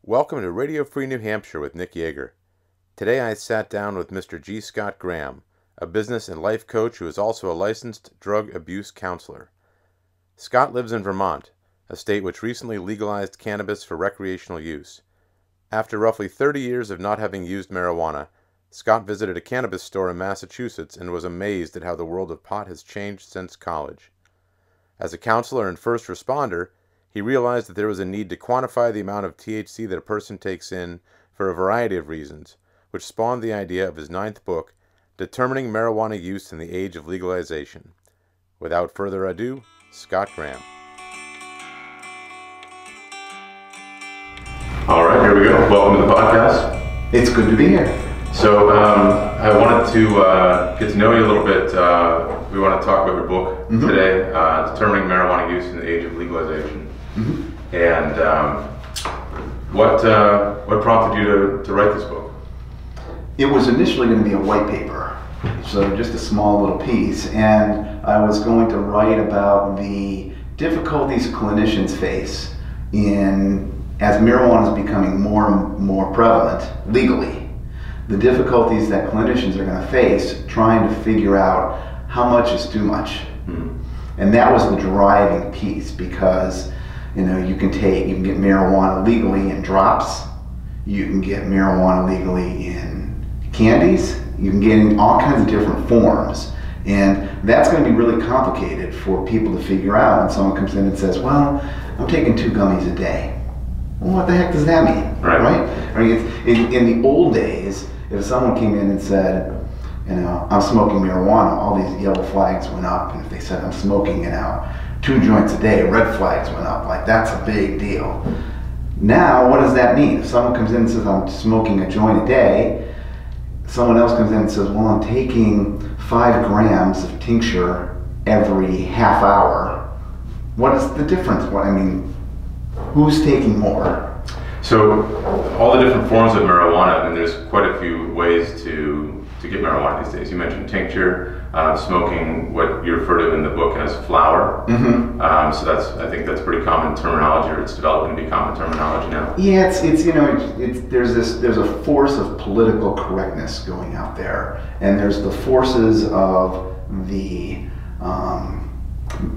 Welcome to Radio Free New Hampshire with Nick Yeager. Today I sat down with Mr. G. Scott Graham, a business and life coach who is also a licensed drug abuse counselor. Scott lives in Vermont, a state which recently legalized cannabis for recreational use. After roughly 30 years of not having used marijuana, Scott visited a cannabis store in Massachusetts and was amazed at how the world of pot has changed since college. As a counselor and first responder, he realized that there was a need to quantify the amount of THC that a person takes in for a variety of reasons, which spawned the idea of his 9th book, Determining Marijuana Use in the Age of Legalization. Without further ado, Scott Graham. All right, here we go. Welcome to the podcast. It's good to be here. So I wanted to get to know you a little bit. We want to talk about your book today, Determining Marijuana Use in the Age of Legalization. And what prompted you to write this book? It was initially going to be a white paper, so just a small little piece, and I was going to write about the difficulties clinicians face as marijuana is becoming more and more prevalent legally, the difficulties that clinicians are going to face trying to figure out how much is too much. And that was the driving piece, because you can get marijuana legally in drops, you can get marijuana legally in candies, you can get in all kinds of different forms. And that's going to be really complicated for people to figure out when someone comes in and says, well, I'm taking 2 gummies a day. Well, what the heck does that mean? Right? I mean, in the old days, if someone came in and said, I'm smoking marijuana, all these yellow flags went up. And if they said, I'm smoking, 2 joints a day, red flags went up. Like, that's a big deal. Now, what does that mean? If someone comes in and says, I'm smoking a joint a day, someone else comes in and says, well, I'm taking 5 grams of tincture every half hour. What is the difference? Who's taking more? So, all the different forms of marijuana, and there's quite a few ways to get marijuana these days. You mentioned tincture, smoking what you refer to in the book as flower. So I think that's pretty common terminology, or it's developing to be common terminology now. Yeah, there's a force of political correctness going out there, and there's the forces of the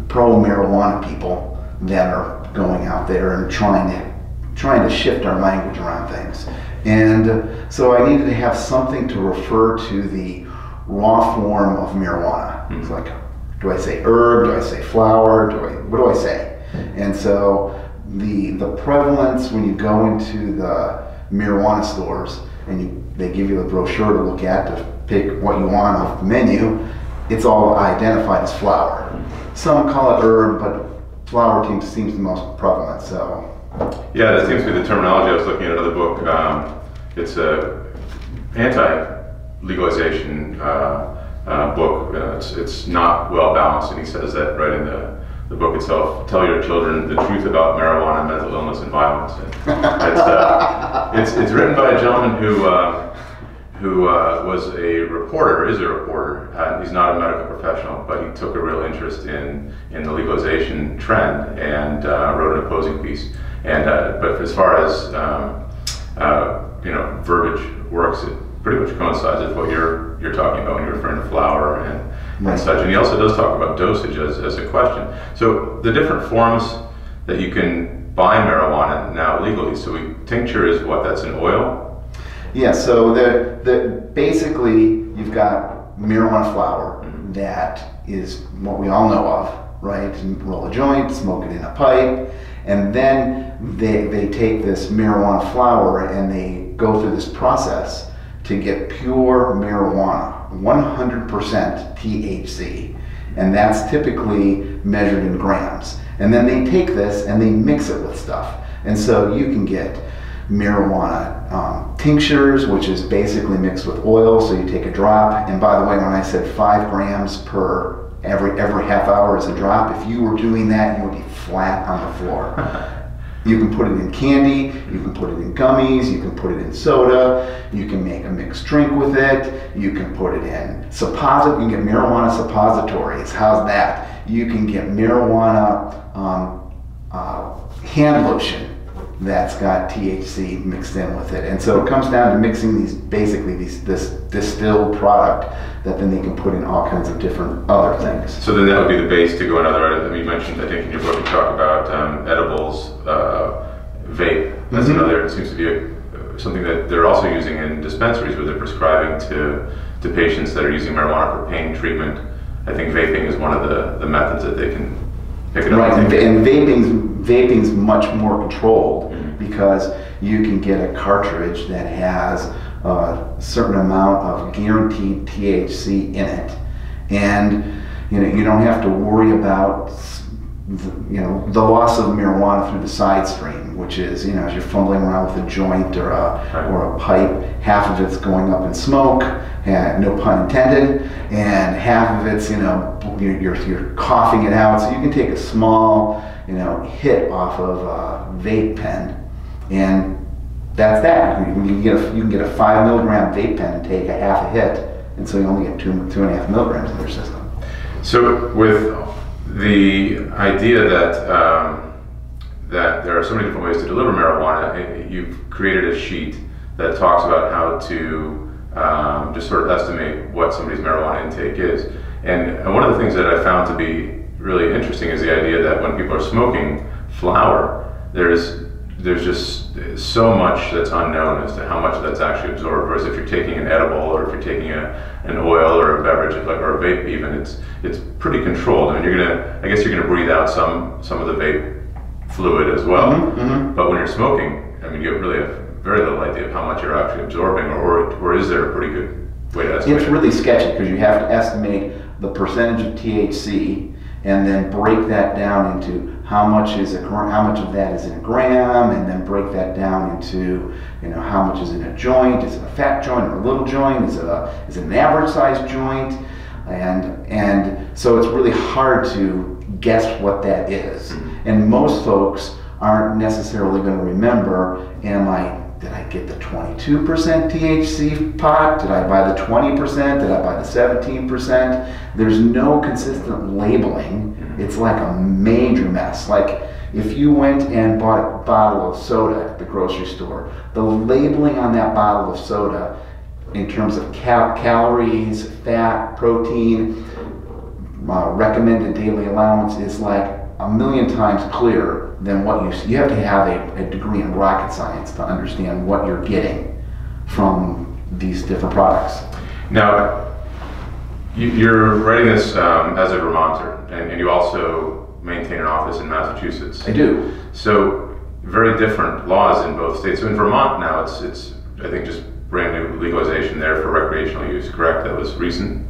pro-marijuana people that are going out there and trying to shift our language around things. And so I needed to have something to refer to the raw form of marijuana. It's like, do I say herb? Do I say flower? What do I say? And so the prevalence when you go into the marijuana stores and they give you the brochure to look at to pick what you want off the menu, it's all identified as flower. Some call it herb, but flower seems the most prevalent. So. Yeah, that seems to be the terminology. I was looking at another book. It's a anti-legalization book. It's not well balanced, and he says that right in the book itself. Tell your children the truth about marijuana, mental illness, and violence. And it's written by a gentleman who was a reporter, is a reporter. He's not a medical professional, but he took a real interest in the legalization trend and wrote an opposing piece. And but as far as verbiage works, it pretty much coincides with what you're talking about when you're referring to flower and such. And he also does talk about dosage as a question. So the different forms that you can buy marijuana now legally. So tincture is what? That's an oil. Yeah. So basically you've got marijuana flower that is what we all know of, right? You roll a joint, smoke it in a pipe. And then they take this marijuana flower and they go through this process to get pure marijuana, 100% THC. And that's typically measured in grams. And then they take this and they mix it with stuff. And so you can get marijuana tinctures, which is basically mixed with oil. So you take a drop. And by the way, when I said 5 grams per every half hour is a drop, if you were doing that, you would be flat on the floor. You can put it in candy, you can put it in gummies, you can put it in soda, you can make a mixed drink with it, you can put it in you can get marijuana suppositories. How's that? You can get marijuana hand lotion. that's got THC mixed in with it. And so it comes down to mixing this distilled product that then they can put in all kinds of different other things. So then that would be the base to go in other items. You mentioned, I think in your book you talk about edibles, vape. That's another, it seems to be something that they're also using in dispensaries where they're prescribing to patients that are using marijuana for pain treatment. I think vaping is one of the methods that they can pick it up. Right, and vaping's much more controlled because you can get a cartridge that has a certain amount of guaranteed THC in it, and you don't have to worry about the loss of marijuana through the side stream, which is as you're fumbling around with a joint or a pipe, half of it's going up in smoke, no pun intended, and half of it's you're coughing it out. So you can take a small hit off of a vape pen, and that's that. You can get a 5 milligram vape pen and take a half a hit, and so you only get 2.5 milligrams in your system. So with the idea that there are so many different ways to deliver marijuana, you've created a sheet that talks about how to just sort of estimate what somebody's marijuana intake is. And one of the things that I found to be really interesting is the idea that when people are smoking flower, there's just so much that's unknown as to how much that's actually absorbed. Whereas if you're taking an edible, or if you're taking an oil or a beverage, or a vape even, it's pretty controlled. I mean, I guess you're gonna breathe out some of the vape fluid as well. But when you're smoking, I mean, you really have very little idea of how much you're actually absorbing, or is there a pretty good way to estimate? It's really sketchy because you have to estimate the percentage of THC and then break that down into how much of that is in a gram, and then break that down into how much is in a joint. Is it a fat joint or a little joint? Is it an average sized joint? And so it's really hard to guess what that is. And most folks aren't necessarily going to remember, did I get the 22% THC pot? Did I buy the 20%? Did I buy the 17%? There's no consistent labeling. It's like a major mess. Like if you went and bought a bottle of soda at the grocery store, the labeling on that bottle of soda in terms of calories, fat, protein, recommended daily allowance is like a million times clearer than what you have to have a degree in rocket science to understand what you're getting from these different products. Now, you're writing this as a Vermonter, and you also maintain an office in Massachusetts. I do. So very different laws in both states. So in Vermont now, it's I think just brand new legalization there for recreational use, correct? That was recent?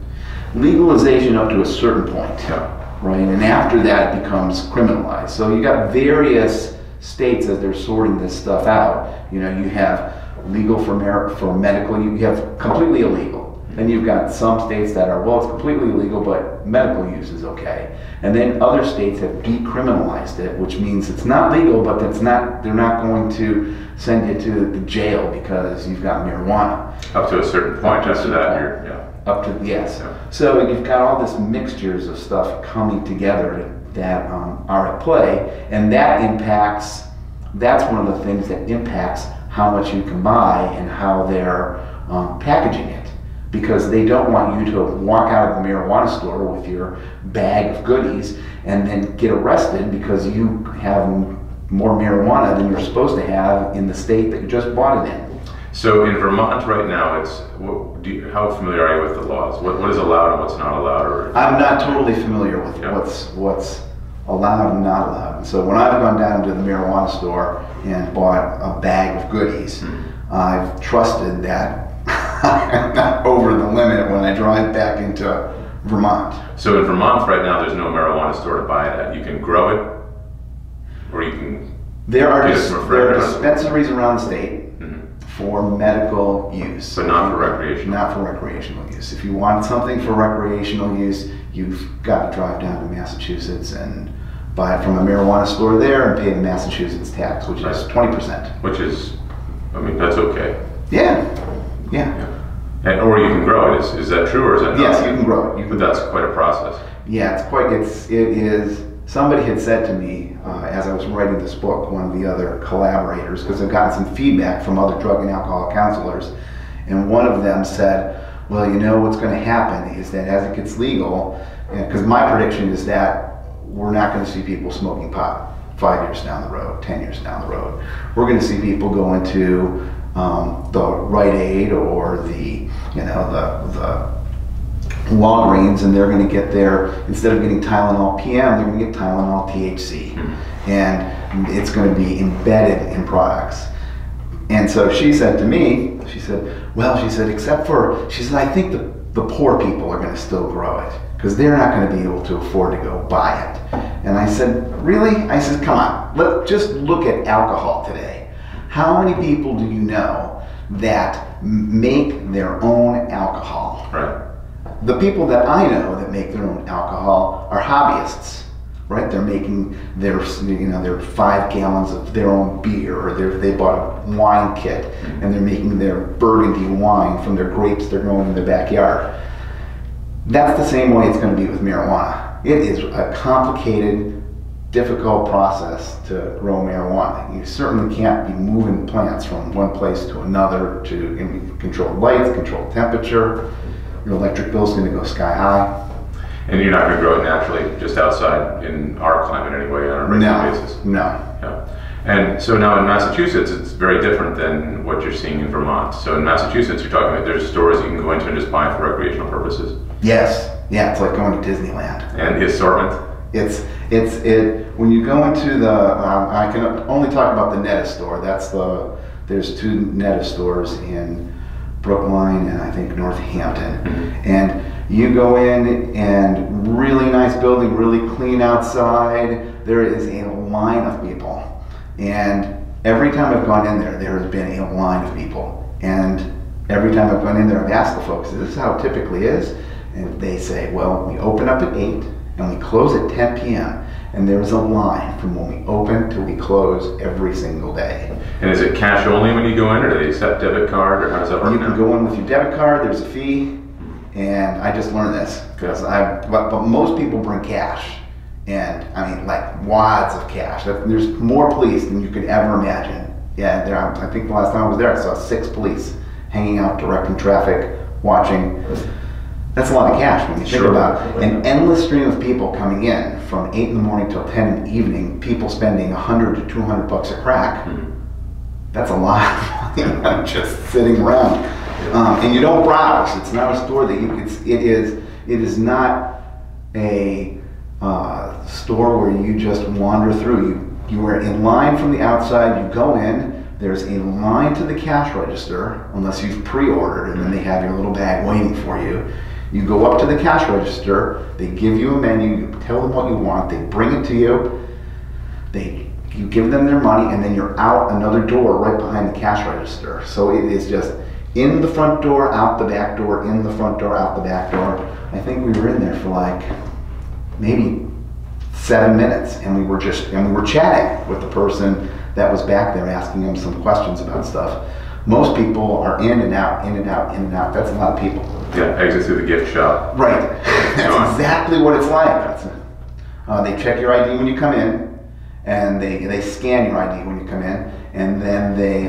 Legalization up to a certain point. Yeah. Right, and after that it becomes criminalized. So you got various states as they're sorting this stuff out. You have legal for medical, you have completely illegal. Then you've got some states that are, well, it's completely illegal, but medical use is okay. And then other states have decriminalized it, which means it's not legal, but they're not going to send you to the jail because you've got marijuana. Up to a certain point, after that, yes. Yeah. So you've got all this mixtures of stuff coming together that are at play, and that's one of the things that impacts how much you can buy and how they're packaging it. Because they don't want you to walk out of the marijuana store with your bag of goodies and then get arrested because you have more marijuana than you're supposed to have in the state that you just bought it in. So in Vermont right now, how familiar are you with the laws? What is allowed and what's not allowed? I'm not totally familiar with what's allowed and not allowed. And so when I've gone down to the marijuana store and bought a bag of goodies, I've trusted that I'm not over the limit when I drive back into Vermont. So in Vermont right now, there's no marijuana store to buy it at. You can grow it, or you can. There are dispensaries around the state for medical use, but not for recreational. Not for recreational use. If you want something for recreational use, you've got to drive down to Massachusetts and buy it from a marijuana store there and pay the Massachusetts tax, which is 20%. Which is, I mean, that's okay. Yeah. Or you can grow it. Is that true, or is that not? Yes, you can grow it. But that's quite a process. Yeah, it is somebody had said to me as I was writing this book, one of the other collaborators, because I've gotten some feedback from other drug and alcohol counselors, and one of them said, well, you know what's going to happen is that as it gets legal, because my prediction is that we're not going to see people smoking pot 5 years down the road, 10 years down the road. We're going to see people go into the Rite Aid or the Walgreens, and they're going to get their, instead of getting Tylenol PM, they're going to get Tylenol THC. And it's going to be embedded in products. And so she said to me, she said, well, she said, except for, she said, I think the poor people are going to still grow it because they're not going to be able to afford to go buy it. And I said, really? I said, come on, let's just look at alcohol today. How many people do you know that make their own alcohol? Right. The people that I know that make their own alcohol are hobbyists, right? They're making their 5 gallons of their own beer, or they bought a wine kit, and they're making their Burgundy wine from their grapes they're growing in their backyard. That's the same way it's going to be with marijuana. It is a complicated, difficult process to grow marijuana. You certainly can't be moving plants from one place to another to control lights, control temperature. Your electric bill is going to go sky high. And you're not going to grow it naturally just outside in our climate anyway on a regular basis? No. Yeah. And so now in Massachusetts, it's very different than what you're seeing in Vermont. So in Massachusetts, you're talking about there's stores you can go into and just buy for recreational purposes. Yes. Yeah, it's like going to Disneyland. And the assortment? When you go into the, I can only talk about the Netta store. There's 2 Netta stores in Brookline and I think Northampton. And you go in and really nice building, really clean outside. There is a line of people. And every time I've gone in there, there has been a line of people. And every time I've gone in there, I've asked the folks, is this how it typically is? And they say, well, we open up at 8 and we close at 10 p.m. And there's a line from when we open till we close every single day. And is it cash only when you go in, or do they accept debit card, or how does that work? You can go in with your debit card, there's a fee, and I just learned this, because but most people bring cash. And I mean, like wads of cash. There's more police than you could ever imagine. Yeah, I think the last time I was there, I saw 6 police hanging out, directing traffic, watching. That's a lot of cash when you think about it. An endless stream of people coming in from 8 in the morning till 10 in the evening, people spending $100 to $200 a crack. That's a lot of money just sitting around. And you don't browse. It's not a store that it is not a store where you just wander through. You are in line from the outside, you go in, there's a line to the cash register, unless you've pre-ordered, and then they have your little bag waiting for you. You go up to the cash register, they give you a menu, you tell them what you want, they bring it to you, you give them their money, and then you're out another door right behind the cash register. So it is just in the front door, out the back door, in the front door, out the back door. I think we were in there for like maybe 7 minutes, and we were chatting with the person that was back there, asking them some questions about stuff. Most people are in and out, in and out, in and out. That's a lot of people. Yeah, exit through the gift shop. Right. That's exactly what it's like. They check your ID when you come in, and they scan your ID when you come in, and then they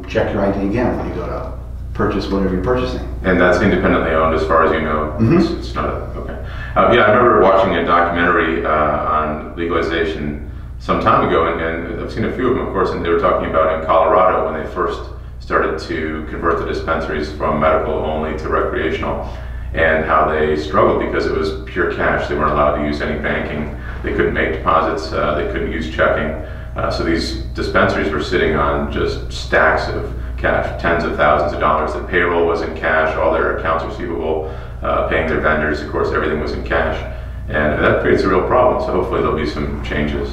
check your ID again when you go to purchase whatever you're purchasing. And that's independently owned as far as you know? It's not okay. Yeah, I remember watching a documentary on legalization some time ago, and I've seen a few of them, of course, and they were talking about in Colorado when they first started to convert the dispensaries from medical only to recreational, and how they struggled because it was pure cash. They weren't allowed to use any banking. They couldn't make deposits. They couldn't use checking. So these dispensaries were sitting on just stacks of cash, tens of thousands of dollars. The payroll was in cash, all their accounts receivable, paying their vendors, of course, everything was in cash. And that creates a real problem. So hopefully there'll be some changes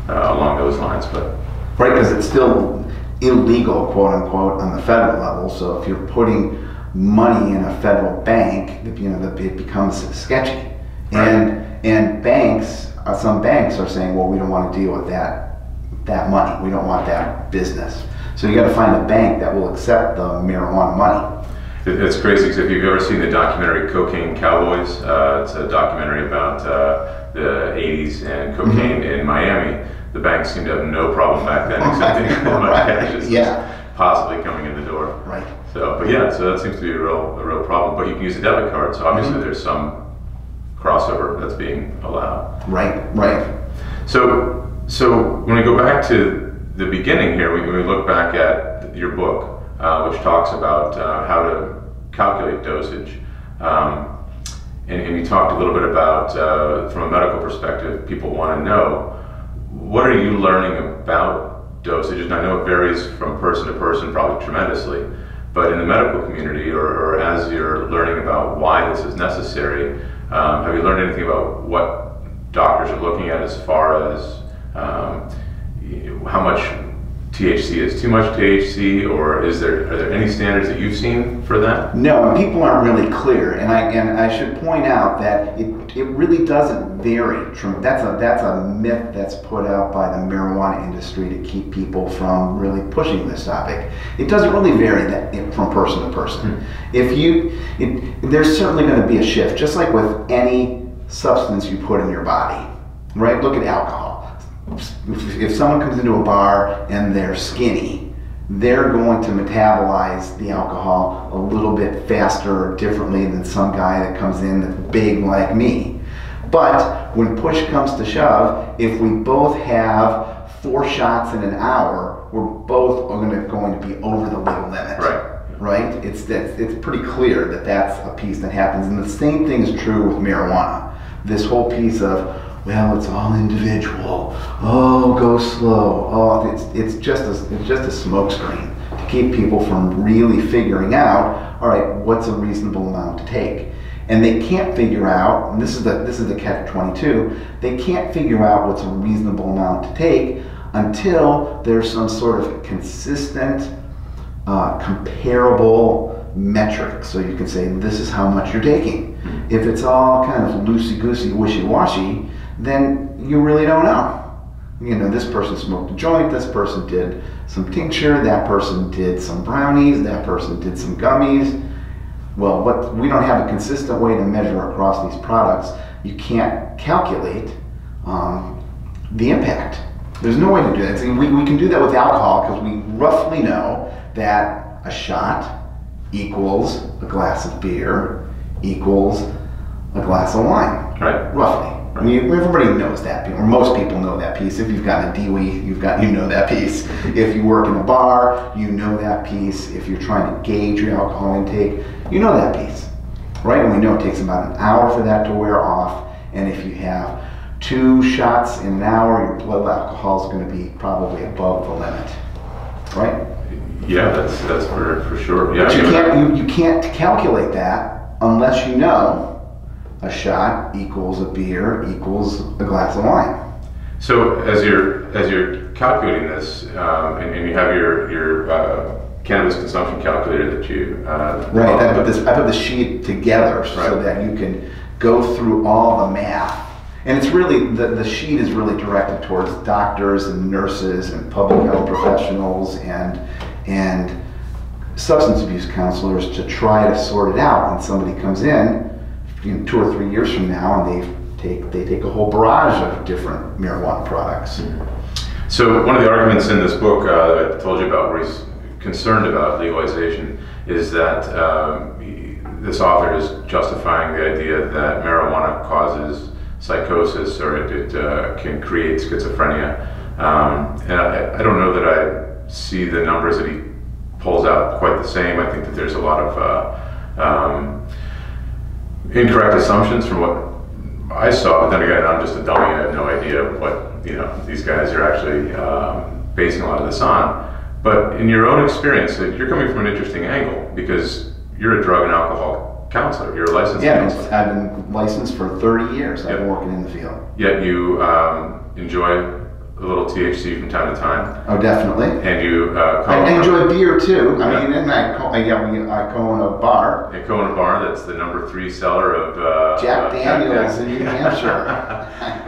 along those lines. But right, because it's still illegal, quote unquote, on the federal level. So if you're putting money in a federal bank, it becomes sketchy. Right. And banks, some banks are saying, well, we don't want to deal with that money. We don't want that business. So you got to find a bank that will accept the marijuana money. It's crazy because if you've ever seen the documentary Cocaine Cowboys, it's a documentary about the 80s and cocaine in Miami. The banks seemed to have no problem back then accepting how much cash is possibly coming in the door. Right. So, but yeah, so that seems to be a real problem. But you can use a debit card, so obviously there's some crossover that's being allowed. Right, right. So when we go back to the beginning here, we look back at your book, which talks about how to calculate dosage. And you talked a little bit about, from a medical perspective, people want to know, what are you learning about dosages? And I know it varies from person to person probably tremendously, but in the medical community, or as you're learning about why this is necessary, have you learned anything about what doctors are looking at as far as how much THC is too much THC, or are there any standards that you've seen for that? No, and people aren't really clear, and I should point out that it really doesn't vary. That's a myth that's put out by the marijuana industry to keep people from really pushing this topic. It doesn't really vary from person to person. There's certainly going to be a shift, just like with any substance you put in your body, right? Look at alcohol. If someone comes into a bar and they're skinny, they're going to metabolize the alcohol a little bit faster or differently than some guy that comes in that's big like me. But when push comes to shove, if we both have 4 shots in an hour, we're both going to be over the legal limit. Right? It's pretty clear that that's a piece that happens. And the same thing is true with marijuana. This whole piece of, well, it's all individual. Oh, go slow. Oh, it's just a smokescreen to keep people from really figuring out, all right, what's a reasonable amount to take? And they can't figure out, and this is the catch-22, they can't figure out what's a reasonable amount to take until there's some sort of consistent, comparable metric. So you can say, this is how much you're taking. If it's all kind of loosey-goosey, wishy-washy, then you really don't know. You know, this person smoked a joint, this person did some tincture, that person did some brownies, that person did some gummies. Well, we don't have a consistent way to measure across these products. You can't calculate the impact. There's no way to do that. See, we can do that with alcohol because we roughly know that a shot equals a glass of beer equals a glass of wine. Right. Roughly. I mean, everybody knows that, or most people know that piece. If you've got a DWI, you know that piece. If you work in a bar, you know that piece. If you're trying to gauge your alcohol intake, you know that piece, right? And we know it takes about an hour for that to wear off. And if you have 2 shots in an hour, your blood alcohol is going to be probably above the limit, right? Yeah, that's for sure. Yeah, but you can't calculate that unless you know a shot equals a beer equals a glass of wine. So as you're calculating this, and you have your cannabis consumption calculator that you right. I put the sheet together so that you can go through all the math. And it's really the sheet is really directed towards doctors and nurses and public health professionals and substance abuse counselors to try to sort it out when somebody comes in 2 or 3 years from now, and they take a whole barrage of different marijuana products. So one of the arguments in this book that I told you about, where he's concerned about legalization, is that this author is justifying the idea that marijuana causes psychosis, or it can create schizophrenia. And I don't know that I see the numbers that he pulls out quite the same. I think that there's a lot of incorrect assumptions from what I saw, but then again, I'm just a dummy. I have no idea what these guys are actually basing a lot of this on. But in your own experience, you're coming from an interesting angle, because you're a drug and alcohol counselor. You're a licensed counselor. I've been licensed for 30 years. I've been working in the field. Yet you enjoy a little THC from time to time. Oh, definitely. And you I enjoy beer too. I mean, and I co-own a bar. You co-own a bar that's the #3 seller of Jack Daniels in New Hampshire.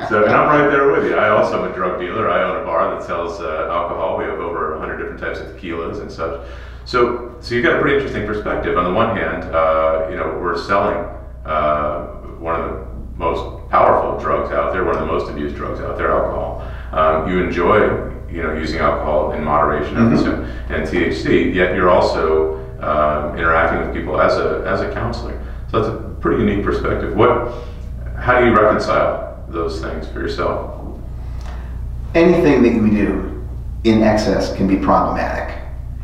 So, and I'm right there with you. I also am a drug dealer. I own a bar that sells alcohol. We have over 100 different types of tequilas and such. So you've got a pretty interesting perspective. On the one hand, we're selling one of the most powerful drugs out there, one of the most abused drugs out there, alcohol. You enjoy, using alcohol in moderation, and THC. Yet you're also interacting with people as a counselor. So that's a pretty unique perspective. How do you reconcile those things for yourself? Anything that we do in excess can be problematic.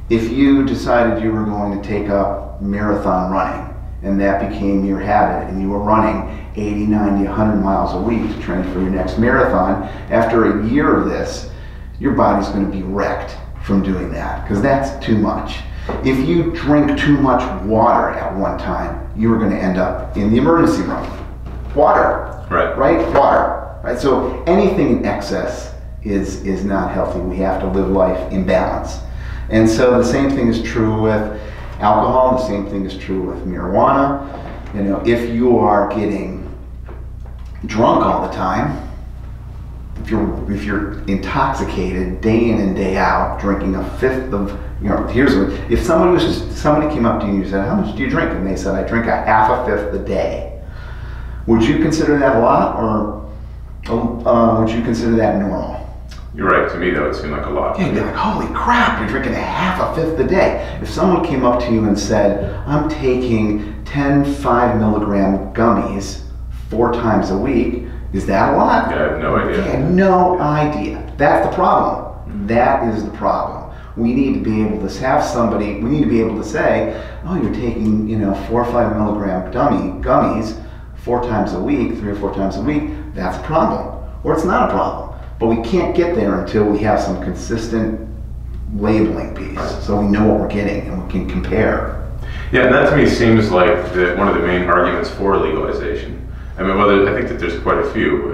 If you decided you were going to take up marathon running and that became your habit and you were running 80, 90, 100 miles a week to train for your next marathon, after a year of this, your body's going to be wrecked from doing that because that's too much. If you drink too much water at one time, you are going to end up in the emergency room. Water, right? Water, right? So anything in excess is not healthy. We have to live life in balance. And so the same thing is true with alcohol, the same thing is true with marijuana. If you are getting drunk all the time, if you're intoxicated day in and day out, drinking a fifth of, if somebody came up to you and you said, how much do you drink? And they said, I drink a half a fifth a day. Would you consider that a lot, or would you consider that normal? You're right. To me, that would seem like a lot. Yeah, you'd be like, holy crap, you're drinking a half a fifth a day. If someone came up to you and said, I'm taking 10 5-milligram gummies 4 times a week, is that a lot? Yeah, I have no idea. I have no idea. That's the problem. That is the problem. We need to be able to have somebody, we need to be able to say, oh, you're taking, 4 or 5 milligram gummies 4 times a week, 3 or 4 times a week. That's a problem. Or it's not a problem. But we can't get there until we have some consistent labeling piece, so we know what we're getting and we can compare. Yeah, and that to me seems like one of the main arguments for legalization. I mean, I think that there's quite a few.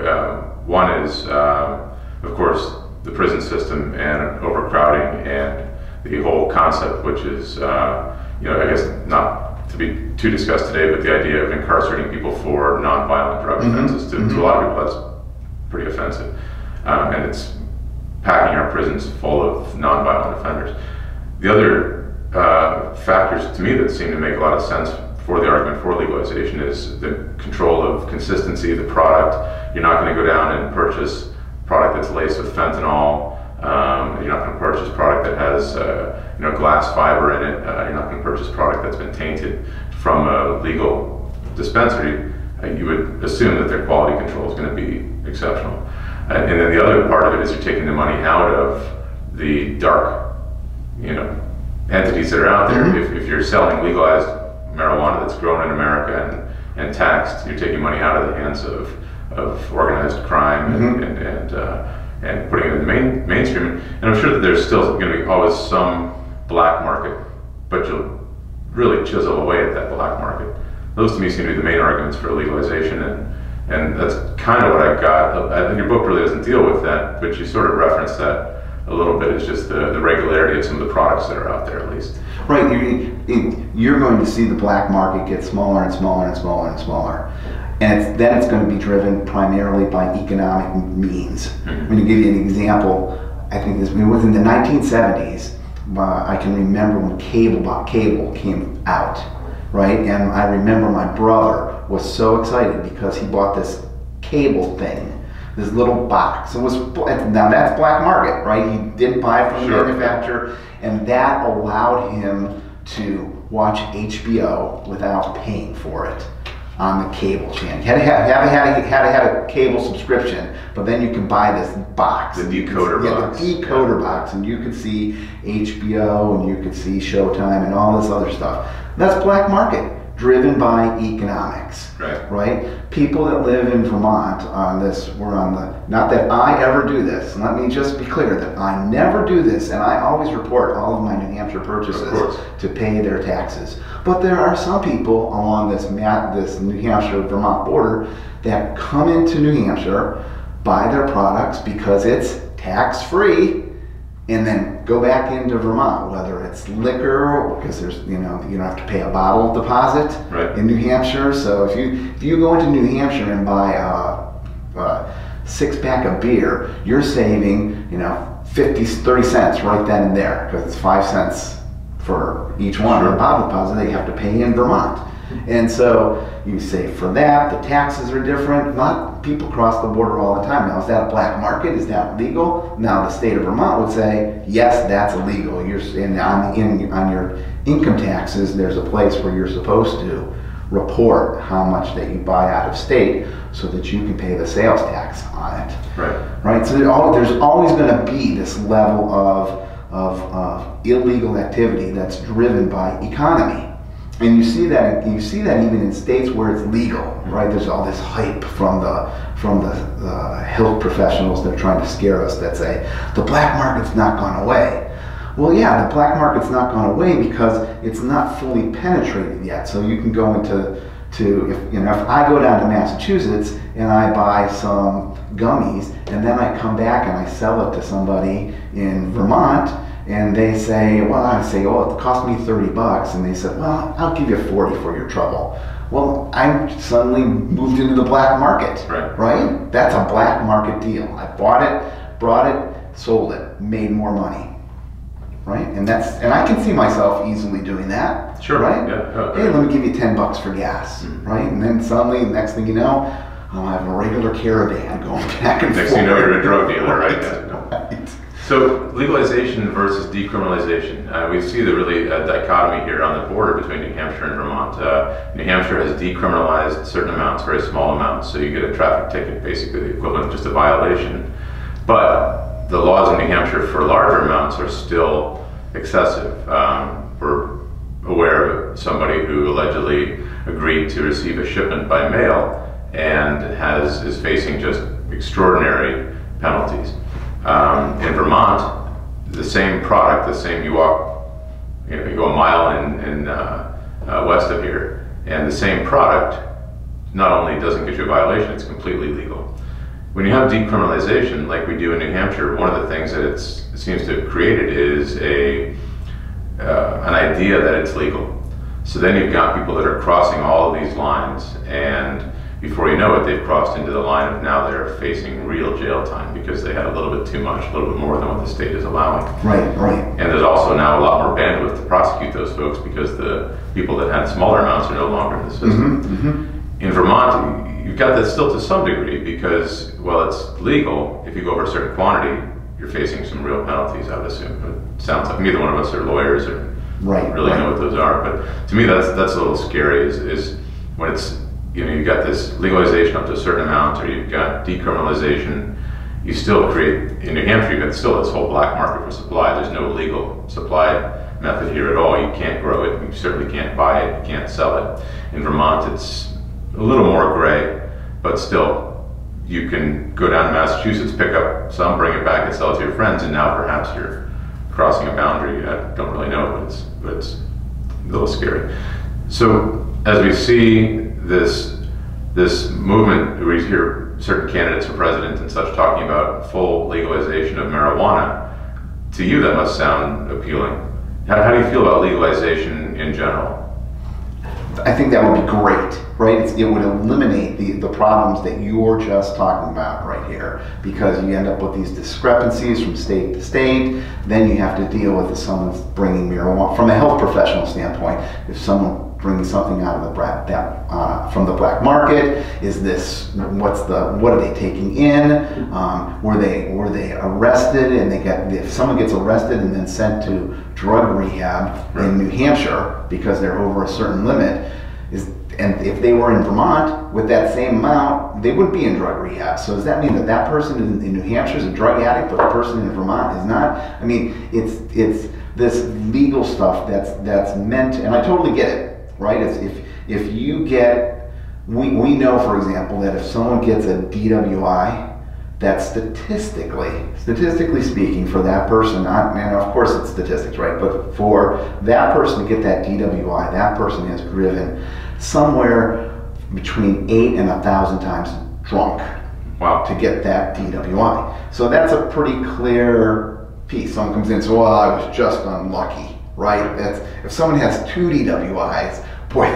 One is, of course, the prison system and overcrowding and the whole concept, which is, I guess not to be too discussed today, but the idea of incarcerating people for non-violent drug offenses. To a lot of people, that's pretty offensive. And it's packing our prisons full of non-violent offenders. The other factors to me that seem to make a lot of sense for the argument for legalization is the control of consistency of the product. You're not going to go down and purchase a product that's laced with fentanyl. You're not going to purchase a product that has glass fiber in it. You're not going to purchase a product that's been tainted from a legal dispensary. You would assume that their quality control is going to be exceptional. And then the other part of it is you're taking the money out of the dark, entities that are out there. If you're selling legalized marijuana that's grown in America and taxed, you're taking money out of the hands of organized crime and putting it in the mainstream. And I'm sure that there's still going to be always some black market, but you'll really chisel away at that black market. Those to me seem to be the main arguments for legalization, and that's kind of what I got. I think your book really doesn't deal with that, but you sort of reference that a little bit. It's just the regularity of some of the products that are out there, at least. Right. You're going to see the black market get smaller and smaller and smaller and smaller. And then it's going to be driven primarily by economic means. I'm going to give you an example. I think it was in the 1970s. I can remember when cable came out, right? And I remember my brother was so excited because he bought this cable thing, this little box. Now that's black market, right? He didn't buy it from the manufacturer, and that allowed him to watch HBO without paying for it on the cable channel. You had to have a cable subscription, but then you can buy this box. The decoder box. Yeah, the decoder box, and you could see HBO and you could see Showtime and all this other stuff. That's black market, driven by economics. Right? People that live in Vermont not that I ever do this, and let me just be clear that I never do this, and I always report all of my New Hampshire purchases to pay their taxes. But there are some people along this New Hampshire-Vermont border that come into New Hampshire, buy their products because it's tax-free, and then go back into Vermont, whether it's liquor, because there's you don't have to pay a bottle deposit in New Hampshire. So if you go into New Hampshire and buy a 6-pack of beer, you're saving 30 cents right then and there, because it's 5 cents for each one. Sure. The bottle deposit they have to pay in Vermont. And so you say for that, the taxes are different. Not people cross the border all the time. Now, is that a black market? Is that legal? Now, the state of Vermont would say, yes, that's illegal. And on your income taxes, there's a place where you're supposed to report how much that you buy out of state so that you can pay the sales tax on it. Right? So there's always going to be this level of illegal activity that's driven by economy. And you see that even in states where it's legal, right? There's all this hype from the health professionals that are trying to scare us that say the black market's not gone away. Well, yeah, the black market's not gone away because it's not fully penetrated yet. So you can go into if I go down to Massachusetts and I buy some gummies and then I come back and I sell it to somebody in Vermont. And they say, oh, it cost me 30 bucks. And they said, well, I'll give you 40 for your trouble. Well, I suddenly moved into the black market, right? That's a black market deal. I bought it, brought it, sold it, made more money, right? And I can see myself easily doing that, right? Yeah. Hey, let me give you 10 bucks for gas, right? And then suddenly, the next thing you know, I'll have a regular caravan going back and forth. Next thing you know, you're a drug dealer, right? Right. So legalization versus decriminalization. We see the really dichotomy here on the border between New Hampshire and Vermont. New Hampshire has decriminalized certain amounts, very small amounts, so you get a traffic ticket, basically the equivalent of just a violation. But the laws in New Hampshire for larger amounts are still excessive. We're aware of somebody who allegedly agreed to receive a shipment by mail and is facing just extraordinary penalties. In Vermont, the same product, you go a mile in west of here, and the same product not only doesn't get you a violation, it's completely legal. When you have decriminalization, like we do in New Hampshire, one of the things that it seems to have created is an idea that it's legal. So then you've got people that are crossing all of these lines, and before you know it, they've crossed into the line of now they're facing real jail time because they had a little bit too much, a little bit more than what the state is allowing. Right. And there's also now a lot more bandwidth to prosecute those folks because the people that had smaller amounts are no longer in the system. In Vermont, you've got that still to some degree because, well, it's legal. If you go over a certain quantity, you're facing some real penalties, I would assume. It sounds like neither one of us are lawyers or really know what those are. But to me, that's a little scary is when it's, you've got this legalization up to a certain amount, or you've got decriminalization, you still create, in New Hampshire, you've got still this whole black market for supply. There's no legal supply method here at all. You can't grow it, you certainly can't buy it, you can't sell it. In Vermont, it's a little more gray, but still, you can go down to Massachusetts, pick up some, bring it back and sell it to your friends, and now perhaps you're crossing a boundary. I don't really know, but it's a little scary. So, as we see this movement, we hear certain candidates for president and such talking about full legalization of marijuana. To you, that must sound appealing. How do you feel about legalization in general? I think that would be great, right? It would eliminate the problems that you're just talking about right here, because you end up with these discrepancies from state to state. Then you have to deal with if someone's bringing marijuana from a health professional standpoint. If someone bringing something out of the from the black market, is this what are they taking in? Were they arrested and if someone gets arrested and then sent to drug rehab in New Hampshire because they're over a certain limit, and if they were in Vermont with that same amount, they wouldn't be in drug rehab. So does that mean that person in New Hampshire is a drug addict, but the person in Vermont is not? I mean, it's this legal stuff that's meant, and I totally get it. Right? If you get, we know, for example, that if someone gets a DWI, that statistically speaking, for that person, and of course it's statistics, right? But for that person to get that DWI, that person has driven somewhere between 8 and 1,000 times drunk. Wow. To get that DWI. So that's a pretty clear piece. Someone comes in and says, well, I was just unlucky. Right? If someone has 2 DWIs, boy,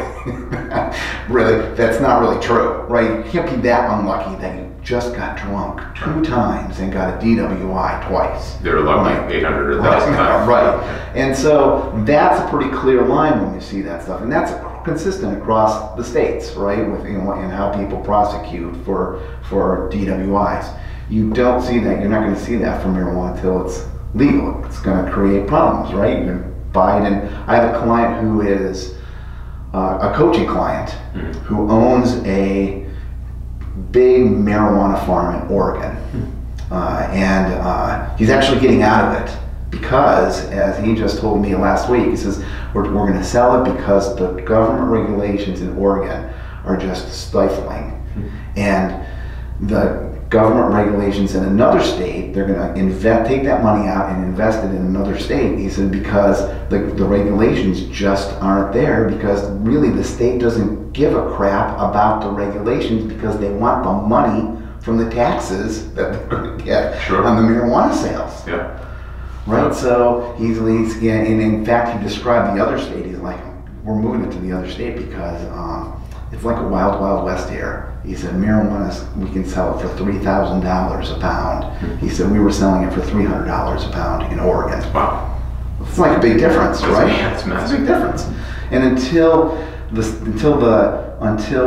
really, that's not really true, right? You can't be that unlucky that you just got drunk 2 times and got a DWI twice. They were lucky, Right. 800 or 1,000 times. Right. And so that's a pretty clear line when you see that stuff, and that's consistent across the states, right? With and how people prosecute for DWIs. You don't see that. You're not going to see that for marijuana until it's legal. It's going to create problems, right? You're going to buy it, and I have a client who is a coaching client who owns a big marijuana farm in Oregon, and he's actually getting out of it because, as he just told me last week, he says we're going to sell it because the government regulations in Oregon are just stifling, and the government regulations in another state, they're going to take that money out and invest it in another state. He said because the regulations just aren't there, because really the state doesn't give a crap about the regulations because they want the money from the taxes that they're going to get on the marijuana sales. Yeah. Right. So he's and in fact he described the other state. He's like, we're moving it to the other state because it's like a wild, wild west here. He said marijuana, we can sell it for $3,000 a pound. He said we were selling it for $300 a pound in Oregon. Wow. It's like a big difference, right? That's massive. It's a big difference. And until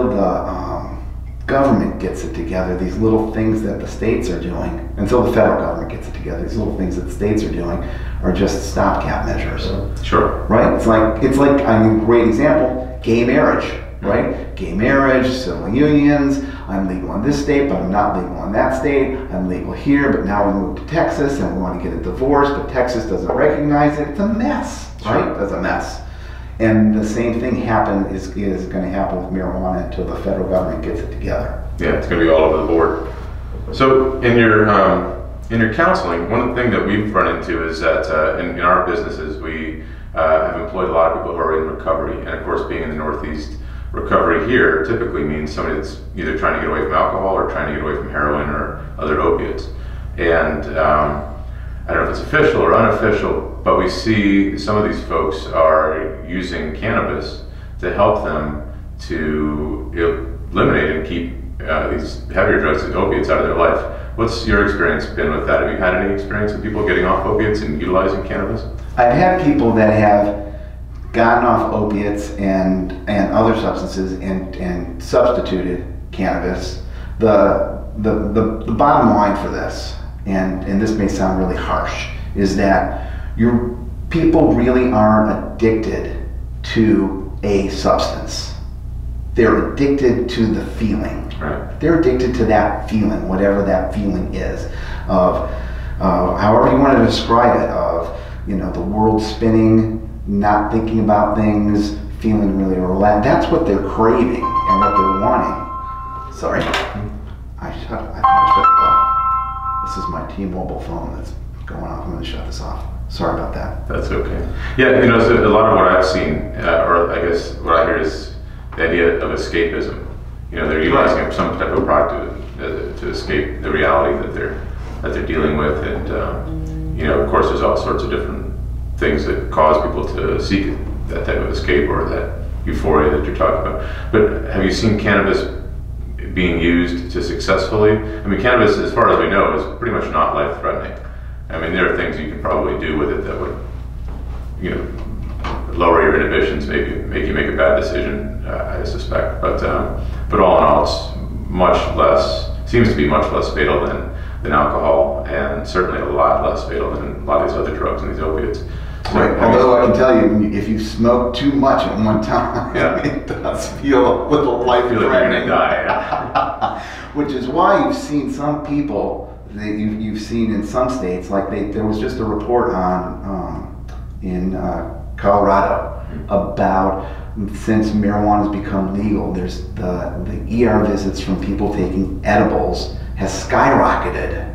the government gets it together, these little things that the states are doing, until the federal government gets it together, these little things that the states are doing are just stopgap measures. Sure. Right? It's like I mean, great example, gay marriage. Right? Gay marriage, civil unions, I'm legal in this state, but I'm not legal in that state. I'm legal here, but now we move to Texas and we want to get a divorce, but Texas doesn't recognize it. It's a mess, right? It's a mess. And the same thing is going to happen with marijuana until the federal government gets it together. Yeah, it's going to be all over the board. So in your counseling, one thing that we've run into is that in our businesses, we have employed a lot of people who are in recovery. And of course, being in the Northeast, recovery here typically means somebody that's either trying to get away from alcohol or trying to get away from heroin or other opiates. And I don't know if it's official or unofficial, but we see some of these folks are using cannabis to help them to eliminate and keep these heavier drugs and opiates out of their life. What's your experience been with that? Have you had any experience with people getting off opiates and utilizing cannabis? I've had people that have gotten off opiates and other substances and substituted cannabis. The bottom line for this, and this may sound really harsh, is that people really aren't addicted to a substance. They're addicted to the feeling. Right. They're addicted to that feeling, whatever that feeling is, of however you want to describe it, of the world spinning, not thinking about things, feeling really relaxed. That's what they're craving and what they're wanting. Sorry. I thought I shut this off. This is my T-Mobile phone that's going off. I'm going to shut this off. Sorry about that. That's okay. Yeah, so a lot of what I've seen, or I guess what I hear is the idea of escapism. They're utilizing some type of product to escape the reality that they're dealing with, and of course, there's all sorts of different things that cause people to seek that type of escape or that euphoria that you're talking about. But have you seen cannabis being used to successfully? I mean, cannabis, as far as we know, is pretty much not life-threatening. I mean, there are things you can probably do with it that would, lower your inhibitions, maybe make you make a bad decision, I suspect. But all in all, seems to be much less fatal than alcohol, and certainly a lot less fatal than a lot of these other drugs and these opiates. So, right. Although I can tell you, if you smoke too much at one time, it does feel a little life-threatening. Like you're going to die. Yeah. Which is why you've seen some people that you've seen in some states, like there was just a report on in Colorado about, since marijuana has become legal, there's the ER visits from people taking edibles has skyrocketed.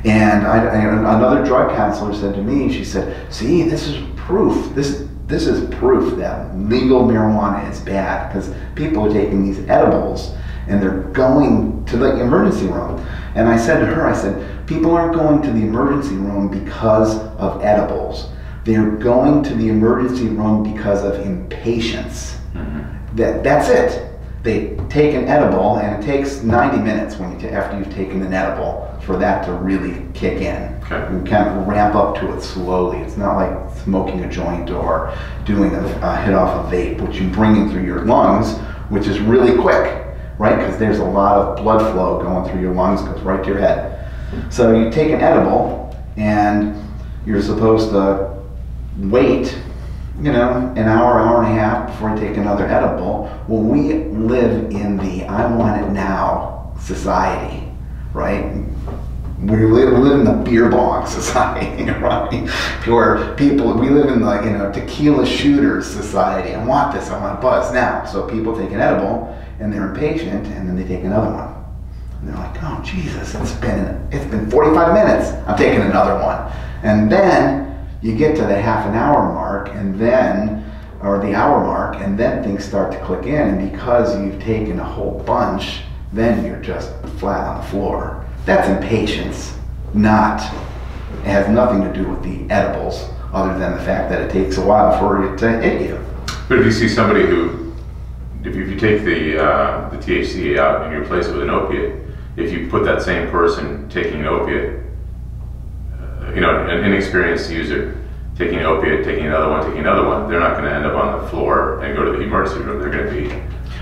And another drug counselor said to me, she said, see, this is proof. This is proof that legal marijuana is bad, because people are taking these edibles and they're going to the emergency room. And I said to her, people aren't going to the emergency room because of edibles. They're going to the emergency room because of impatience. Mm-hmm. That's it. they take an edible, and it takes 90 minutes after you've taken an edible for that to really kick in. Okay. You kind of ramp up to it slowly. It's not like smoking a joint or doing a hit off a vape, which you bring in through your lungs, which is really quick, right? Because there's a lot of blood flow going through your lungs, goes right to your head. So you take an edible, and you're supposed to wait, an hour, hour and a half before you take another edible. Well, we live in the I want it now society, right? We live in the beer bong society, right? Where we live in the tequila shooters society. I want this, I want buzz now. So people take an edible and they're impatient, and then they take another one. And they're like, oh Jesus, it's been 45 minutes. I'm taking another one. And then you get to the half an hour mark, or the hour mark, and then things start to click in, and because you've taken a whole bunch, then you're just flat on the floor. That's impatience, it has nothing to do with the edibles, other than the fact that it takes a while for it to hit you. But if you see somebody who, if you take the THC out and you replace it with an opiate, if you put that same person taking an opiate, an inexperienced user taking an opiate, taking another one, they're not going to end up on the floor and go to the emergency room. They're going to be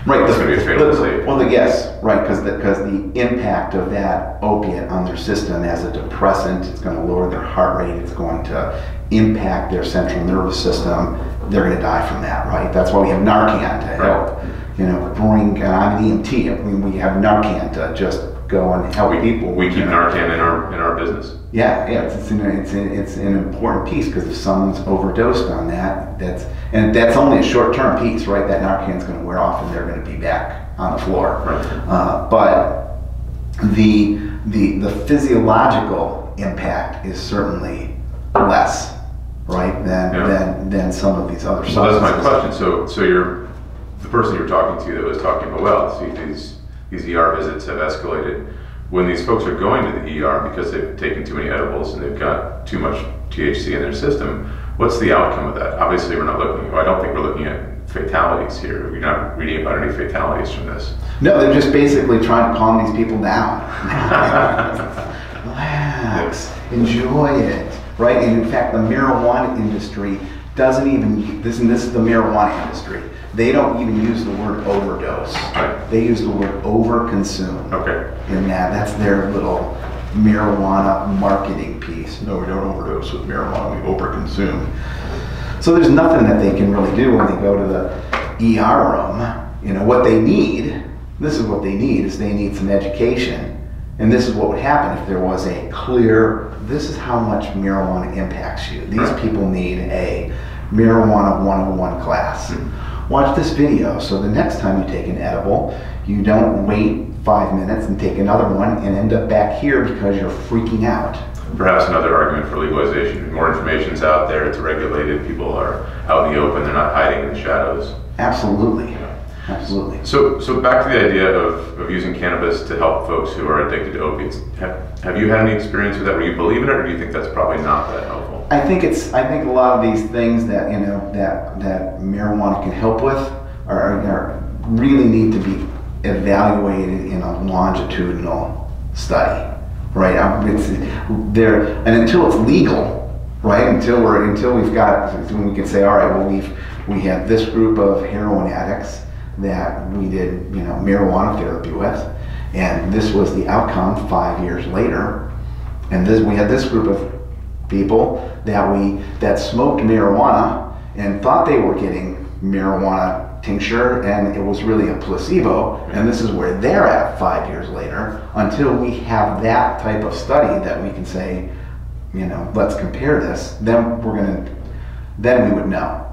right. It's going to be a fatal mistake. Well, yes, right, because the impact of that opiate on their system as a depressant, it's going to lower their heart rate. It's going to impact their central nervous system. They're going to die from that, right? That's why we have Narcan to help. I'm an EMT. I mean, we have Narcan to just go and help people. We keep Narcan in our business. Yeah, it's an important piece, because if someone's overdosed on that's only a short-term piece, right? That Narcan's going to wear off, and they're going to be back on the floor. Right. But the physiological impact is certainly less, right, than some of these other substances. So that's my question. So you're the person you're talking to that was talking about, well, see, these ER visits have escalated. When these folks are going to the ER because they've taken too many edibles and they've got too much THC in their system, what's the outcome of that? Obviously, I don't think we're looking at fatalities here. You're not reading about any fatalities from this. No, they're just basically trying to calm these people down. Relax, enjoy it, right? And in fact, the marijuana industry doesn't even, this is the marijuana industry. They don't even use the word overdose. Right. They use the word overconsume. Okay. And that's their little marijuana marketing piece. No, we don't overdose with marijuana, we overconsume. So there's nothing that they can really do when they go to the ER room. What they need, this is what they need, is they need some education. And this is what would happen if there was a clear, this is how much marijuana impacts you. These people need a marijuana 101 class. Watch this video, so the next time you take an edible, you don't wait 5 minutes and take another one and end up back here because you're freaking out. Perhaps another argument for legalization. More information's out there, it's regulated, people are out in the open, they're not hiding in the shadows. Absolutely. Absolutely. So back to the idea of using cannabis to help folks who are addicted to opiates. Have you had any experience with that where you believe in it, or do you think that's probably not that helpful? I think a lot of these things that that marijuana can help with are really need to be evaluated in a longitudinal study, right? And until it's legal, right? Until we've got, when we can say, all right, well, we have this group of heroin addicts that we did marijuana therapy with, and this was the outcome 5 years later, and we had this group of people that smoked marijuana and thought they were getting marijuana tincture, and it was really a placebo, and this is where they're at 5 years later. Until we have that type of study that we can say, let's compare this, then we would know.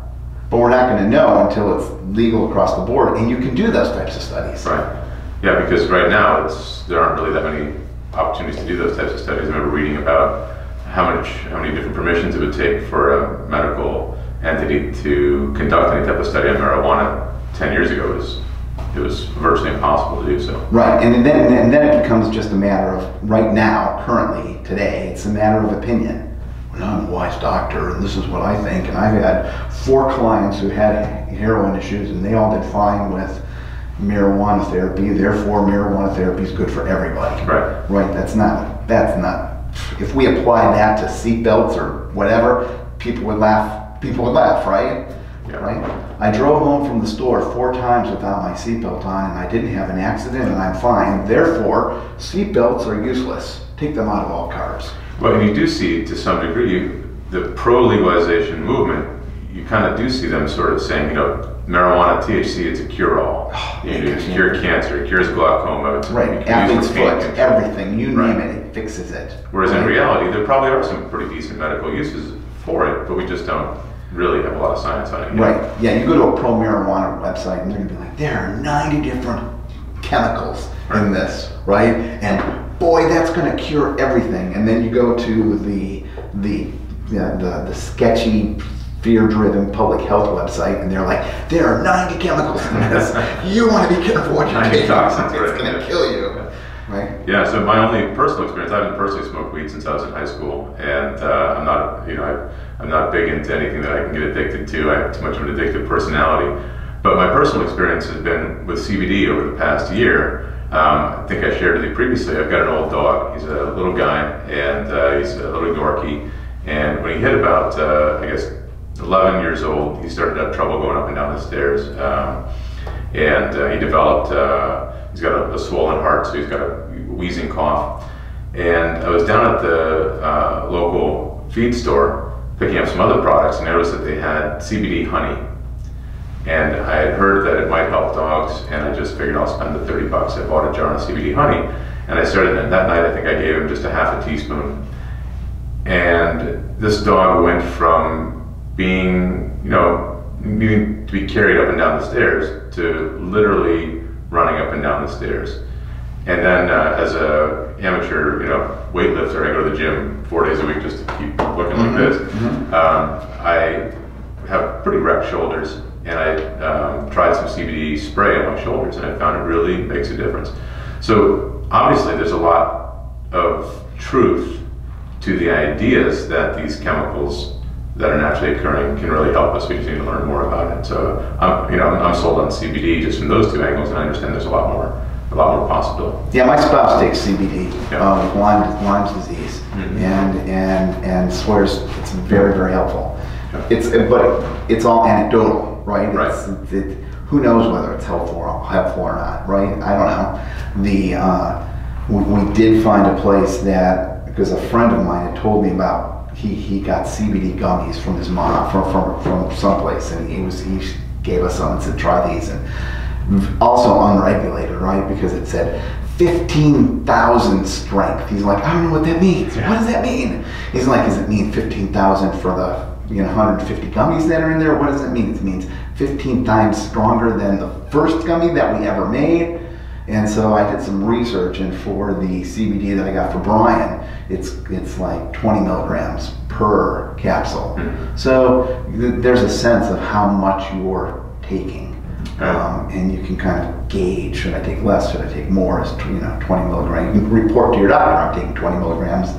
But we're not going to know until it's legal across the board, and you can do those types of studies. Right. Yeah, because right now there aren't really that many opportunities to do those types of studies. I remember reading about how many different permissions it would take for a medical entity to conduct any type of study on marijuana 10 years ago. It was virtually impossible to do so. Right, and then it becomes just a matter of, right now, currently, today, it's a matter of opinion. I'm a wise doctor, and this is what I think. And I've had 4 clients who had heroin issues, and they all did fine with, marijuana therapy, therefore marijuana therapy is good for everybody. Right. Right. That's not. If we apply that to seatbelts or whatever, people would laugh. People would laugh, right? Yeah. Right. I drove home from the store 4 times without my seatbelt on, and I didn't have an accident, and I'm fine. Therefore, seatbelts are useless. Take them out of all cars. Well, and you do see, to some degree, the pro-legalization movement, you kind of do see them sort of saying, marijuana, THC, it's a cure-all. It cures cancer, it cures glaucoma. Right, athlete's foot, everything, you name it, it fixes it. Whereas in reality, there probably are some pretty decent medical uses for it, but we just don't really have a lot of science on it yet. Right, yeah, you go to a pro-marijuana website and they're going to be like, there are 90 different chemicals in this, right? And boy, that's going to cure everything. And then you go to the sketchy, fear-driven public health website, and they're like, there are 90 chemicals in this. You want to be careful what you're taking. Toxins, it's going to kill you. Right? Yeah. So my only personal experience, I haven't personally smoked weed since I was in high school, and I'm not, I'm not big into anything that I can get addicted to. I have too much of an addictive personality. But my personal experience has been with CBD over the past year. I think I shared with you previously. I've got an old dog. He's a little guy, and he's a little Yorkie. And when he hit about, 11 years old, he started to have trouble going up and down the stairs. And he developed, he's got a swollen heart, so he's got a wheezing cough. And I was down at the local feed store picking up some other products and noticed that they had CBD honey. And I had heard that it might help dogs, and I just figured I'll spend the $30. I bought a jar of CBD honey, and I started that night. I think I gave him just a half a teaspoon. And this dog went from being, needing to be carried up and down the stairs to literally running up and down the stairs. And then as a amateur, weightlifter, I go to the gym 4 days a week just to keep looking like this. I have pretty wrecked shoulders, and I tried some CBD spray on my shoulders, and I found it really makes a difference. So obviously there's a lot of truth to the ideas that these chemicals that are naturally occurring can really help us. We just need to learn more about it. So I'm sold on CBD just from those 2 angles, and I understand there's a lot more possible. Yeah, my spouse takes CBD with Lyme's disease, and swears it's very, very helpful. Yeah. But it's all anecdotal, right? Right. Who knows whether it's helpful or not, right? I don't know. We did find a place that, because a friend of mine had told me about, he got CBD gummies from his mom from someplace, and he gave us some and said, try these. And also unregulated, right? Because it said 15,000 strength. He's like, I don't know what that means. Yeah. What does that mean? He's like, does it mean 15,000 for the 150 gummies that are in there? What does it mean? It means 15 times stronger than the first gummy that we ever made. And so I did some research, and for the CBD that I got for Brian, it's like 20 milligrams per capsule. So there's a sense of how much you're taking. And you can kind of gauge, should I take less, should I take more, as 20 milligrams. You can report to your doctor, I'm taking 20 milligrams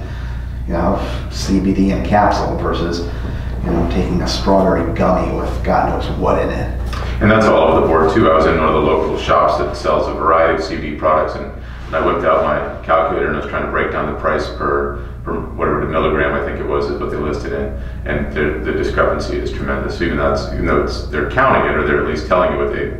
of CBD in a capsule versus taking a strawberry gummy with God knows what in it. And that's all over the board too. I was in one of the local shops that sells a variety of CBD products, and I whipped out my calculator and I was trying to break down the price per whatever milligram I think it was is what they listed in, and the discrepancy is tremendous. Even though they're counting it, or they're at least telling you what they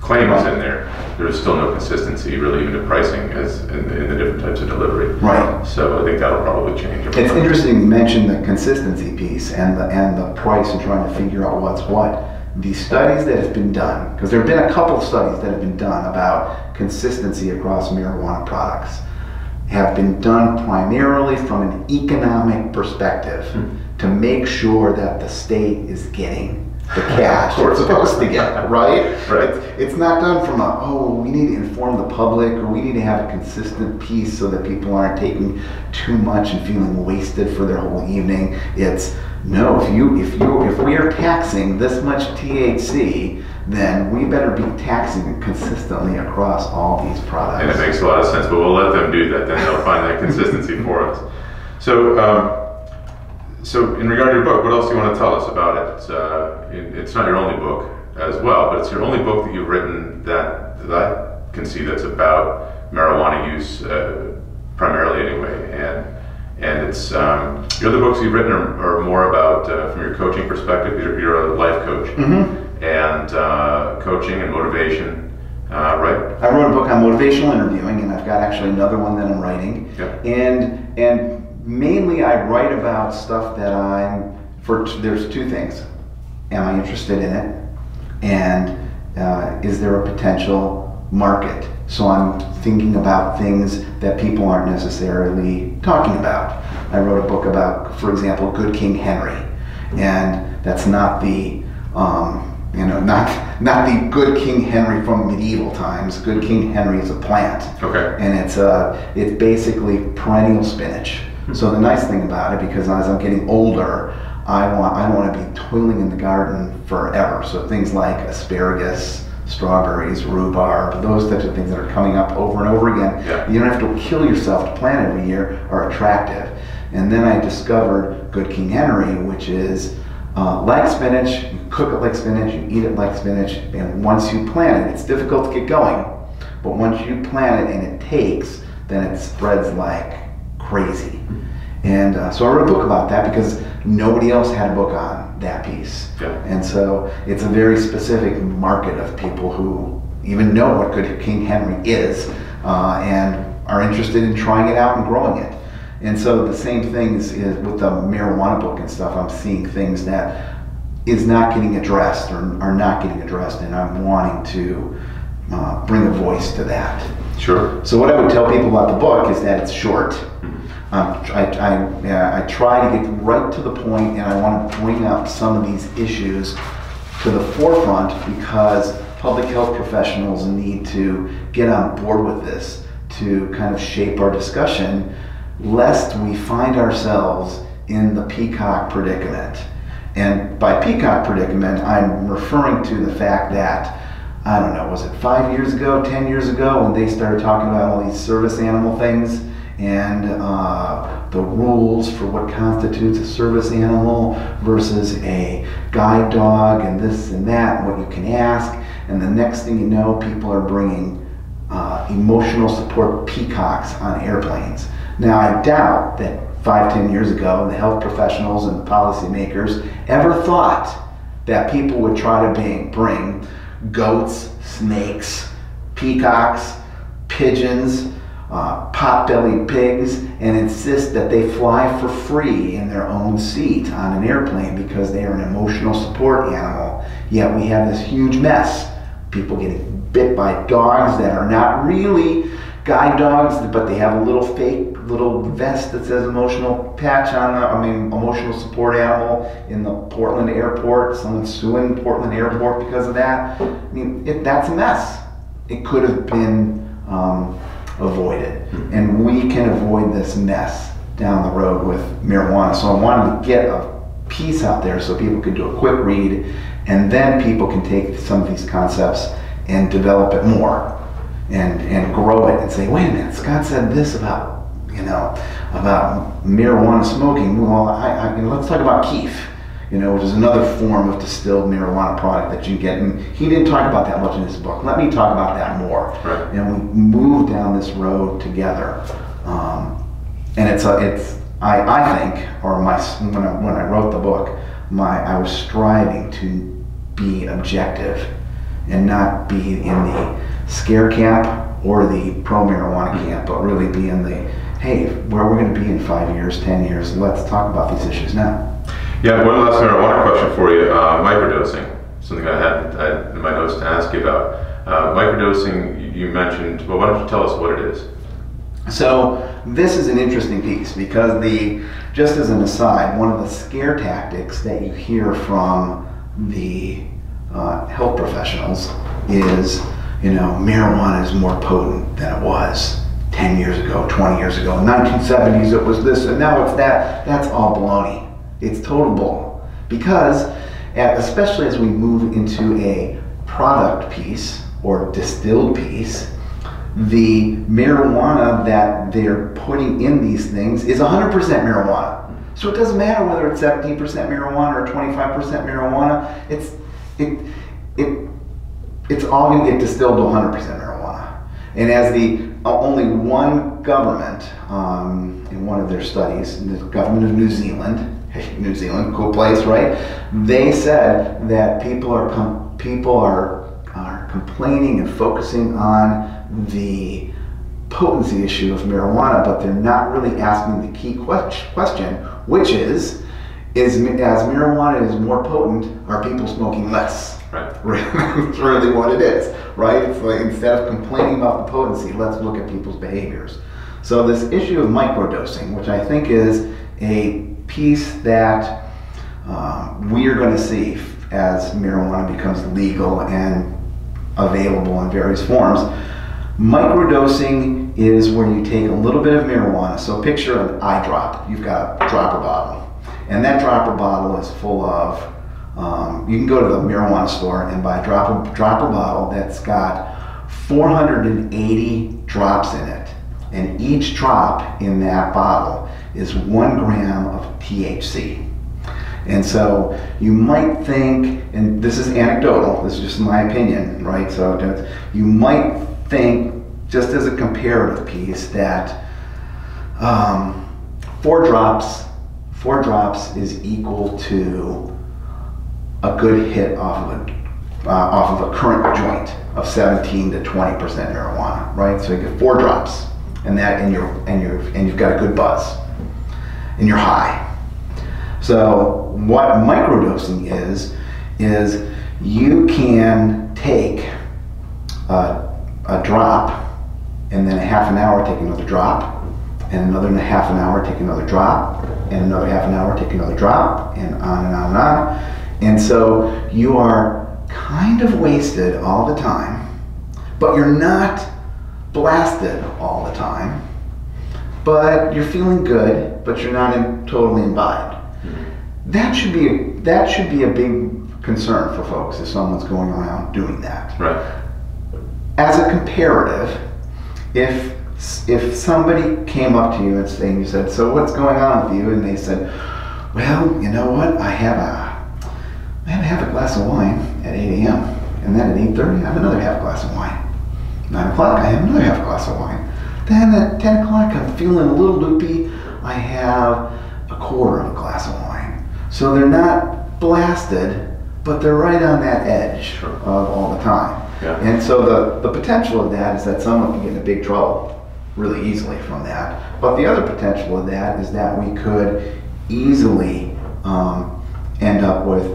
claim is in there, there's still no consistency really even to pricing as in the different types of delivery. Right. So I think that'll probably change. It's interesting you mentioned the consistency piece and the price and trying to figure out what's what. The studies that have been done, because there have been a couple of studies that have been done about consistency across marijuana products, have been done primarily from an economic perspective to make sure that the state is getting the cash it's supposed to get, right? Right. It's not done from we need to inform the public, or we need to have a consistent piece so that people aren't taking too much and feeling wasted for their whole evening. It's no, if we are taxing this much THC, then we better be taxing it consistently across all these products. And it makes a lot of sense, but we'll let them do that, then they'll find that consistency for us. So in regard to your book, what else do you want to tell us about it? It's not your only book. as well, but it's your only book that you've written that I can see that's about marijuana use, primarily anyway. And it's your other books you've written are more about from your coaching perspective. You're a life coach, and coaching and motivation, right? I wrote a book on motivational interviewing, and I've got actually another one that I'm writing. Yeah. And mainly I write about stuff that there's two things. Am I interested in it? And is there a potential market? So I'm thinking about things that people aren't necessarily talking about. I wrote a book about, for example, Good King Henry, and that's not the not the Good King Henry from medieval times. Good King Henry is a plant, and it's basically perennial spinach. So the nice thing about it, because as I'm getting older, I don't want to be toiling in the garden forever. So things like asparagus, strawberries, rhubarb, those types of things that are coming up over and over again, you don't have to kill yourself to plant every year, are attractive. And then I discovered Good King Henry, which is like spinach. You cook it like spinach, you eat it like spinach, and once you plant it, it's difficult to get going, but once you plant it and it takes, then it spreads like crazy. And so I wrote a book about that because nobody else had a book on that piece. And so it's a very specific market of people who even know what Good King Henry is and are interested in trying it out and growing it. And so the same things is with the marijuana book and stuff. I'm seeing things that is not getting addressed or are not getting addressed, and I'm wanting to bring a voice to that. Sure. So what I would tell people about the book is that it's short. I try to get right to the point, and I want to bring up some of these issues to the forefront because public health professionals need to get on board with this to kind of shape our discussion, lest we find ourselves in the peacock predicament. And by peacock predicament, I'm referring to the fact that, I don't know, was it 5 years ago, 10 years ago, when they started talking about all these service animal things and the rules for what constitutes a service animal versus a guide dog and this and that, and what you can ask. And the next thing you know, people are bringing emotional support peacocks on airplanes. Now, I doubt that 5-10 years ago, the health professionals and the policymakers ever thought that people would try to bring goats, snakes, peacocks, pigeons, pot-bellied pigs, and insist that they fly for free in their own seat on an airplane because they are an emotional support animal. Yet we have this huge mess. People getting bit by dogs that are not really guide dogs, but they have a little fake little vest that says emotional patch on them. Emotional support animal in the Portland airport. Someone's suing Portland airport because of that. That's a mess. It could have been avoided, and we can avoid this mess down the road with marijuana. So I wanted to get a piece out there so people could do a quick read, and then people can take some of these concepts and develop it more and grow it and say, wait a minute, Scott said this about marijuana smoking. Well, let's talk about keef, which is another form of distilled marijuana product that you get. And he didn't talk about that much in his book. Let me talk about that more. Right. And we move down this road together. And I think, when I wrote the book, I was striving to be objective and not be in the scare camp or the pro-marijuana camp, but really be in the, hey, where we're going to be in 5 years, 10 years, let's talk about these issues now. Yeah, one last marijuana question for you. Microdosing, something I had in my notes to ask you about. Microdosing, you mentioned, well, why don't you tell us what it is? So this is an interesting piece because just as an aside, one of the scare tactics that you hear from the health professionals is, marijuana is more potent than it was 10 years ago, 20 years ago. In the 1970s it was this, and now it's that. That's all baloney. It's total bull. Because, especially as we move into a product piece or distilled piece, the marijuana that they're putting in these things is 100% marijuana. So it doesn't matter whether it's 17% marijuana or 25% marijuana. it it's all going to get distilled to 100% marijuana. And as the only one government in one of their studies, the government of New Zealand, hey, New Zealand, cool place, right? They said that people are complaining and focusing on the potency issue of marijuana, but they're not really asking the key question, which is as marijuana is more potent, are people smoking less? Right. That's really what it is, right? It's like, instead of complaining about the potency, let's look at people's behaviors. So this issue of microdosing, which I think is a piece that we are going to see as marijuana becomes legal and available in various forms. Microdosing is where you take a little bit of marijuana. So picture an eye drop. You've got a dropper bottle, and that dropper bottle is full of, you can go to the marijuana store and buy a dropper bottle that's got 480 drops in it, and each drop in that bottle is 1 gram of THC. And so you might think, and this is anecdotal, this is just my opinion, right? So you might think, just as a comparative piece, that 4 drops is equal to a good hit off of a current joint of 17 to 20% marijuana, right? So you get 4 drops, and you've got a good buzz, and you're high. So what microdosing is you can take a drop, and then a half an hour take another drop, and another half an hour take another drop, and another half an hour take another drop, and on and on and on. And so you are kind of wasted all the time, but you're not blasted all the time, but you're feeling good, but you're not totally imbibed. That should be a big concern for folks if someone's going around doing that. Right. As a comparative, if somebody came up to you and you said, "So what's going on with you?" and they said, "Well, you know what? I have a glass of wine at 8 a.m. and then at 8:30 I have another half glass of wine. 9 o'clock I have another half glass of wine. Then at 10 o'clock I'm feeling a little loopy. I have a quarter of a glass of wine." So they're not blasted, but they're right on that edge of all the time. Yeah. And so the potential of that is that someone can get into big trouble really easily from that. But the other potential of that is that we could easily end up with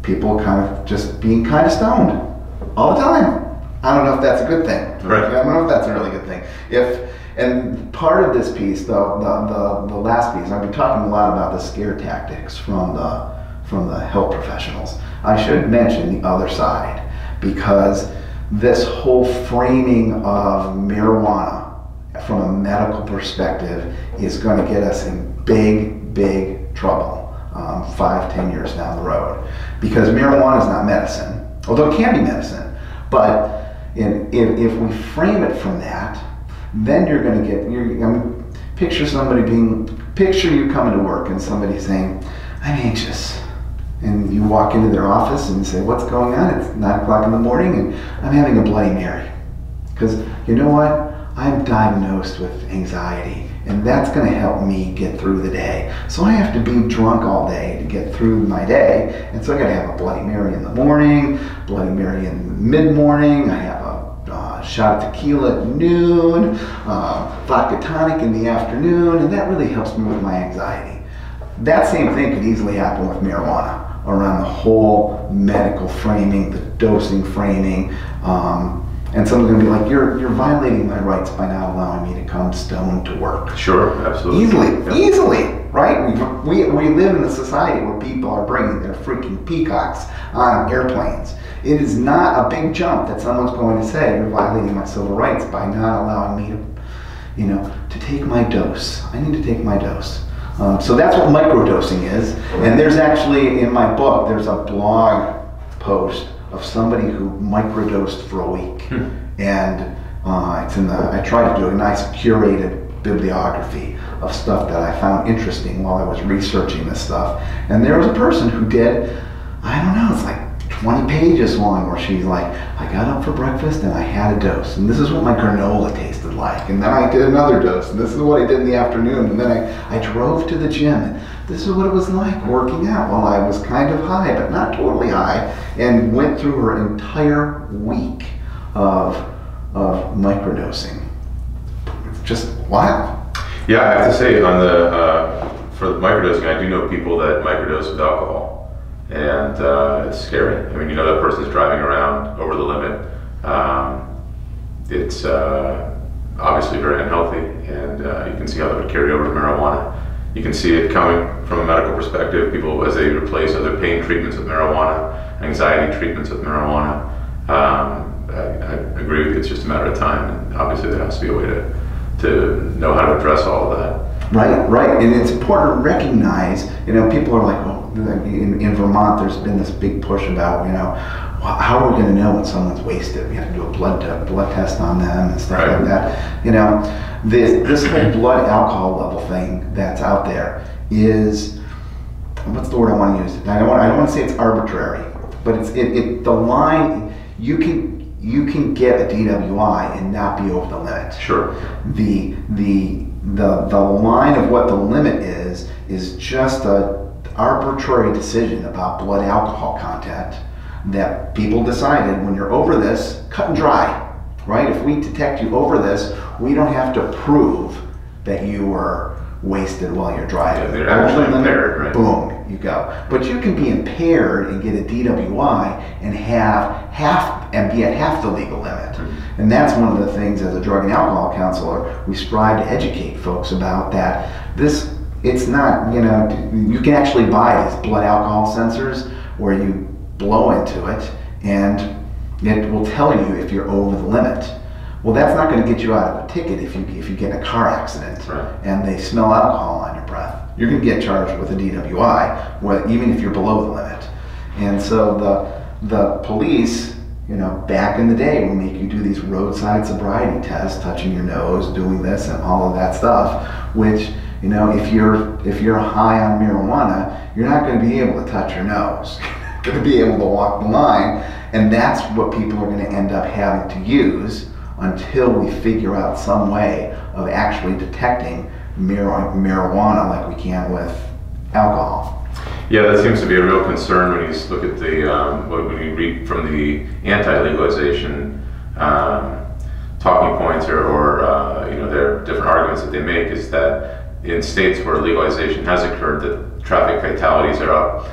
people kind of just being kind of stoned all the time. I don't know if that's a good thing. Right. I don't know if that's a really good thing. And part of this piece, though, the last piece, I've been talking a lot about the scare tactics from the health professionals. I should mention the other side, because this whole framing of marijuana from a medical perspective is going to get us in big trouble 5-10 years down the road, because marijuana is not medicine, although it can be medicine. But if we frame it from that, then you're going to get, picture you coming to work and somebody saying, "I'm anxious." And you walk into their office and you say, "What's going on?" It's 9 o'clock in the morning and I'm having a Bloody Mary. Because you know what? I'm diagnosed with anxiety, and that's going to help me get through the day. So I have to be drunk all day to get through my day. And so I got to have a Bloody Mary in the morning, Bloody Mary in mid-morning. I have a shot of tequila at noon, vodka tonic in the afternoon, and that really helps me with my anxiety. That same thing could easily happen with marijuana, around the whole medical framing, the dosing framing, and someone's going to be like, you're violating my rights by not allowing me to come stoned to work. Sure, absolutely. Easily, right? We live in a society where people are bringing their freaking peacocks on airplanes. It is not a big jump that someone's going to say, "You're violating my civil rights by not allowing me to take my dose. I need to take my dose." So that's what microdosing is. And there's actually, in my book, there's a blog post of somebody who microdosed for a week. And I tried to do a nice curated bibliography of stuff that I found interesting while I was researching this stuff. And there was a person who did, I don't know, it's like 20 pages long where she's like, I got up for breakfast and I had a dose, and this is what my granola tasted like, and then I did another dose, and this is what I did in the afternoon, and then I drove to the gym, and this is what it was like working out while I was kind of high, but not totally high, and went through her entire week of microdosing. It's just wild. Yeah, I have to say, on the for the microdosing, I do know people that microdose with alcohol, and it's scary. I mean, you know, that person's driving around over the limit. It's obviously very unhealthy, and you can see how that would carry over to marijuana. You can see it coming from a medical perspective. People, as they replace other pain treatments with marijuana, anxiety treatments with marijuana. I agree with you. It's just a matter of time, and obviously there has to be a way to know how to address all of that. Right, and it's important to recognize, you know, people are like, oh, in Vermont there's been this big push about, you know, how are we going to know when someone's wasted? We have to do a blood test on them and stuff like that. You know, this whole blood alcohol level thing that's out there is, what's the word I want to use? I don't want to say it's arbitrary, but it's the line. You can get a DWI and not be over the limit. Sure. The line of what the limit is just a arbitrary decision about blood alcohol content that people decided when you're over this, cut and dry, right? If we detect you over this, we don't have to prove that you were wasted while you're driving. Yeah, they're actually impaired, right? Boom, you go. But you can be impaired and get a DWI and be at half the legal limit. Mm-hmm. And that's one of the things as a drug and alcohol counselor, we strive to educate folks about that. It's not, you know, you can actually buy these blood alcohol sensors where you blow into it and it will tell you if you're over the limit. Well, that's not going to get you out of a ticket if you get in a car accident, right, and they smell alcohol on your breath. You're going to get charged with a DWI, even if you're below the limit. And so the police, you know, back in the day will make you do these roadside sobriety tests, touching your nose, doing this and all of that stuff, which, you know, if you're high on marijuana, you're not going to be able to touch your nose. You're going to be able to walk the line, and that's what people are going to end up having to use until we figure out some way of actually detecting marijuana like we can with alcohol. Yeah, that seems to be a real concern when you look at when you read from the anti-legalization talking points or you know, their different arguments that they make, is that in states where legalization has occurred, that traffic fatalities are up.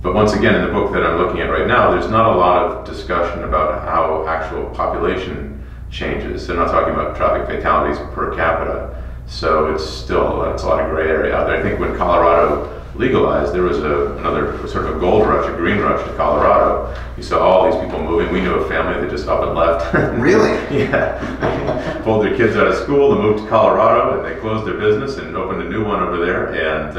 But once again, in the book that I'm looking at right now, there's not a lot of discussion about how actual population changes. They're not talking about traffic fatalities per capita. So it's a lot of gray area out there. I think when Colorado legalized, there was another sort of a gold rush, a green rush to Colorado. You saw all these people moving. We knew a family that just up and left. Really? Yeah. Pulled their kids out of school and moved to Colorado, and they closed their business and opened a new one over there, and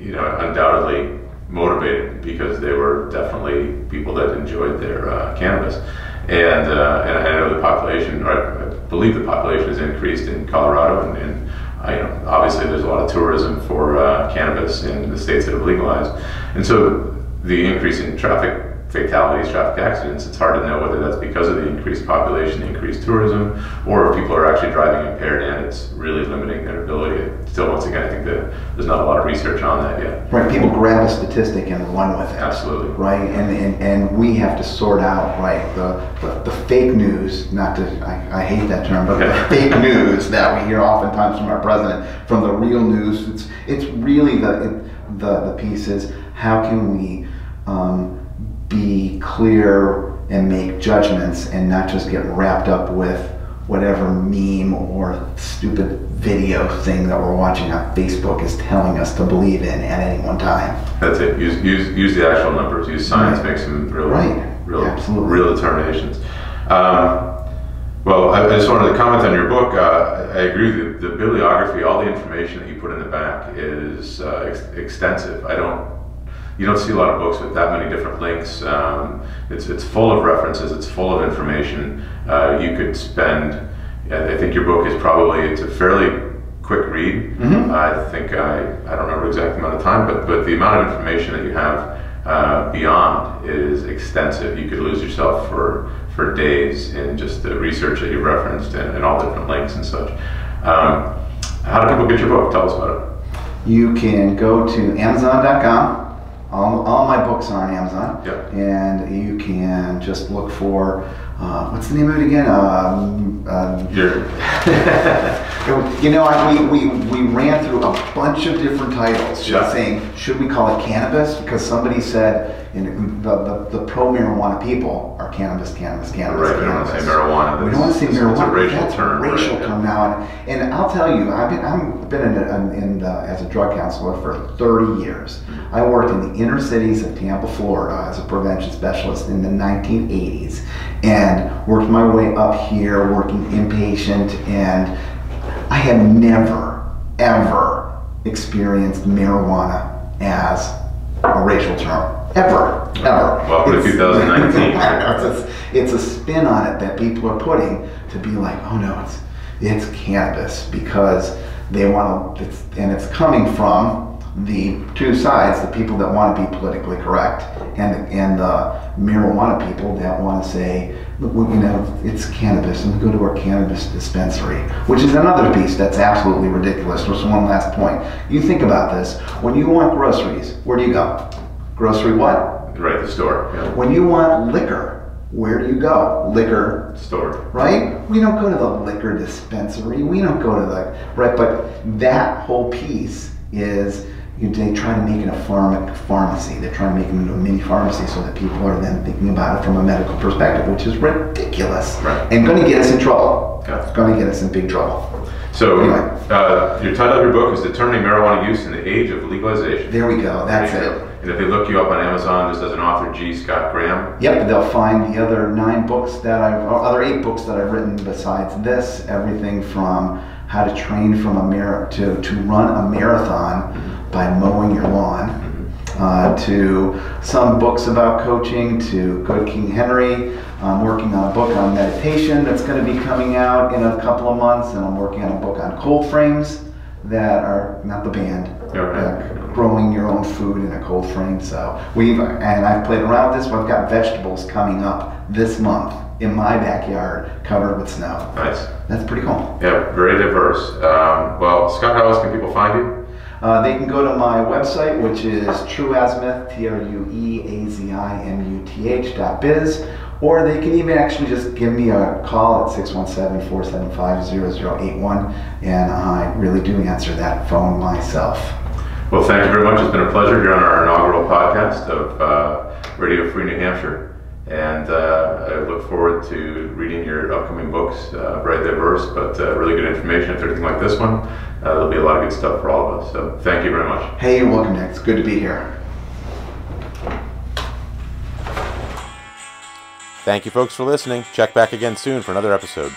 you know, undoubtedly motivated because they were definitely people that enjoyed their cannabis. And I know the population, or I believe the population has increased in Colorado, and you know, obviously there's a lot of tourism for cannabis in the states that have legalized. And so the increase in traffic fatalities, traffic accidents, it's hard to know whether that's because of the increased population, the increased tourism, or if people are actually driving impaired and it's really limiting their ability. Still, once again, I think that there's not a lot of research on that yet. Right, people grab a statistic and run with it. Absolutely. Right, and we have to sort out, right, the fake news, not to, I hate that term, but the fake news that we hear oftentimes from our president, from the real news. It's really the piece is, how can we be clear and make judgments and not just get wrapped up with whatever meme or stupid video thing that we're watching on Facebook is telling us to believe in at any one time. That's it. Use the actual numbers. Use science. Make some real determinations. Well, I just wanted to comment on your book. I agree with you. The bibliography, all the information that you put in the back is extensive. You don't see a lot of books with that many different links. It's full of references. It's full of information. You could spend. I think your book is it's a fairly quick read. Mm-hmm. I think I don't remember the exact amount of time, but the amount of information that you have beyond is extensive. You could lose yourself for days in just the research that you referenced and all different links and such. How do people get your book? Tell us about it. You can go to Amazon.com. All my books are on Amazon. Yep. And you can just look for, what's the name of it again? You know, we ran through a bunch of different titles, saying, should we call it cannabis? Because somebody said, the pro-marijuana people are cannabis. Right, cannabis. We don't want to say marijuana. We don't want to say marijuana. It's a racial That's term. A racial term now. And I'll tell you, I've been as a drug counselor for 30 years. I worked in the inner cities of Tampa, Florida as a prevention specialist in the 1980s and worked my way up here working inpatient, and I had never, ever experienced marijuana as a racial term. Ever. Welcome to 2019. It's a spin on it that people are putting to be like, oh no, it's cannabis, because they want to, and it's coming from the two sides, the people that want to be politically correct and the marijuana people that want to say, look, you know, it's cannabis and we go to our cannabis dispensary, which is another piece that's absolutely ridiculous. Just one last point. You think about this. When you want groceries, where do you go? Grocery what? Right, the store. Yeah. When you want liquor, where do you go? Liquor store. Right? We don't go to the liquor dispensary. We don't go to the, right, but that whole piece is, they try to make it a pharmacy. They're trying to make it into a mini pharmacy so that people are then thinking about it from a medical perspective, which is ridiculous. Right. And going to get us in trouble. Yeah. It's going to get us in big trouble. So, your title of your book is Determining Marijuana Use in the Age of Legalization. There we go. That's it. And if they look you up on Amazon, just as an author, G. Scott Graham. Yep, they'll find the other 8 books that I've written besides this. Everything from how to train from to run a marathon by mowing your lawn, to some books about coaching, to Good King Henry. I'm working on a book on meditation that's going to be coming out in a couple of months, and I'm working on a book on cold frames that are not the band. Growing your own food in a cold frame. So I've played around with this. I've got vegetables coming up this month in my backyard covered with snow. Nice. That's pretty cool. Yeah, very diverse. Well, Scott, how else can people find you? They can go to my website, which is trueazimuth, trueazimuth.biz, or they can even actually just give me a call at 617-475-0081, and I really do answer that phone myself. Well, thank you very much. It's been a pleasure. You're on our inaugural podcast of Radio Free New Hampshire, and I look forward to reading your upcoming books. Very diverse, but really good information. If anything like this one, there'll be a lot of good stuff for all of us. So thank you very much. Hey, you're welcome, Nick. It's good to be here. Thank you, folks, for listening. Check back again soon for another episode.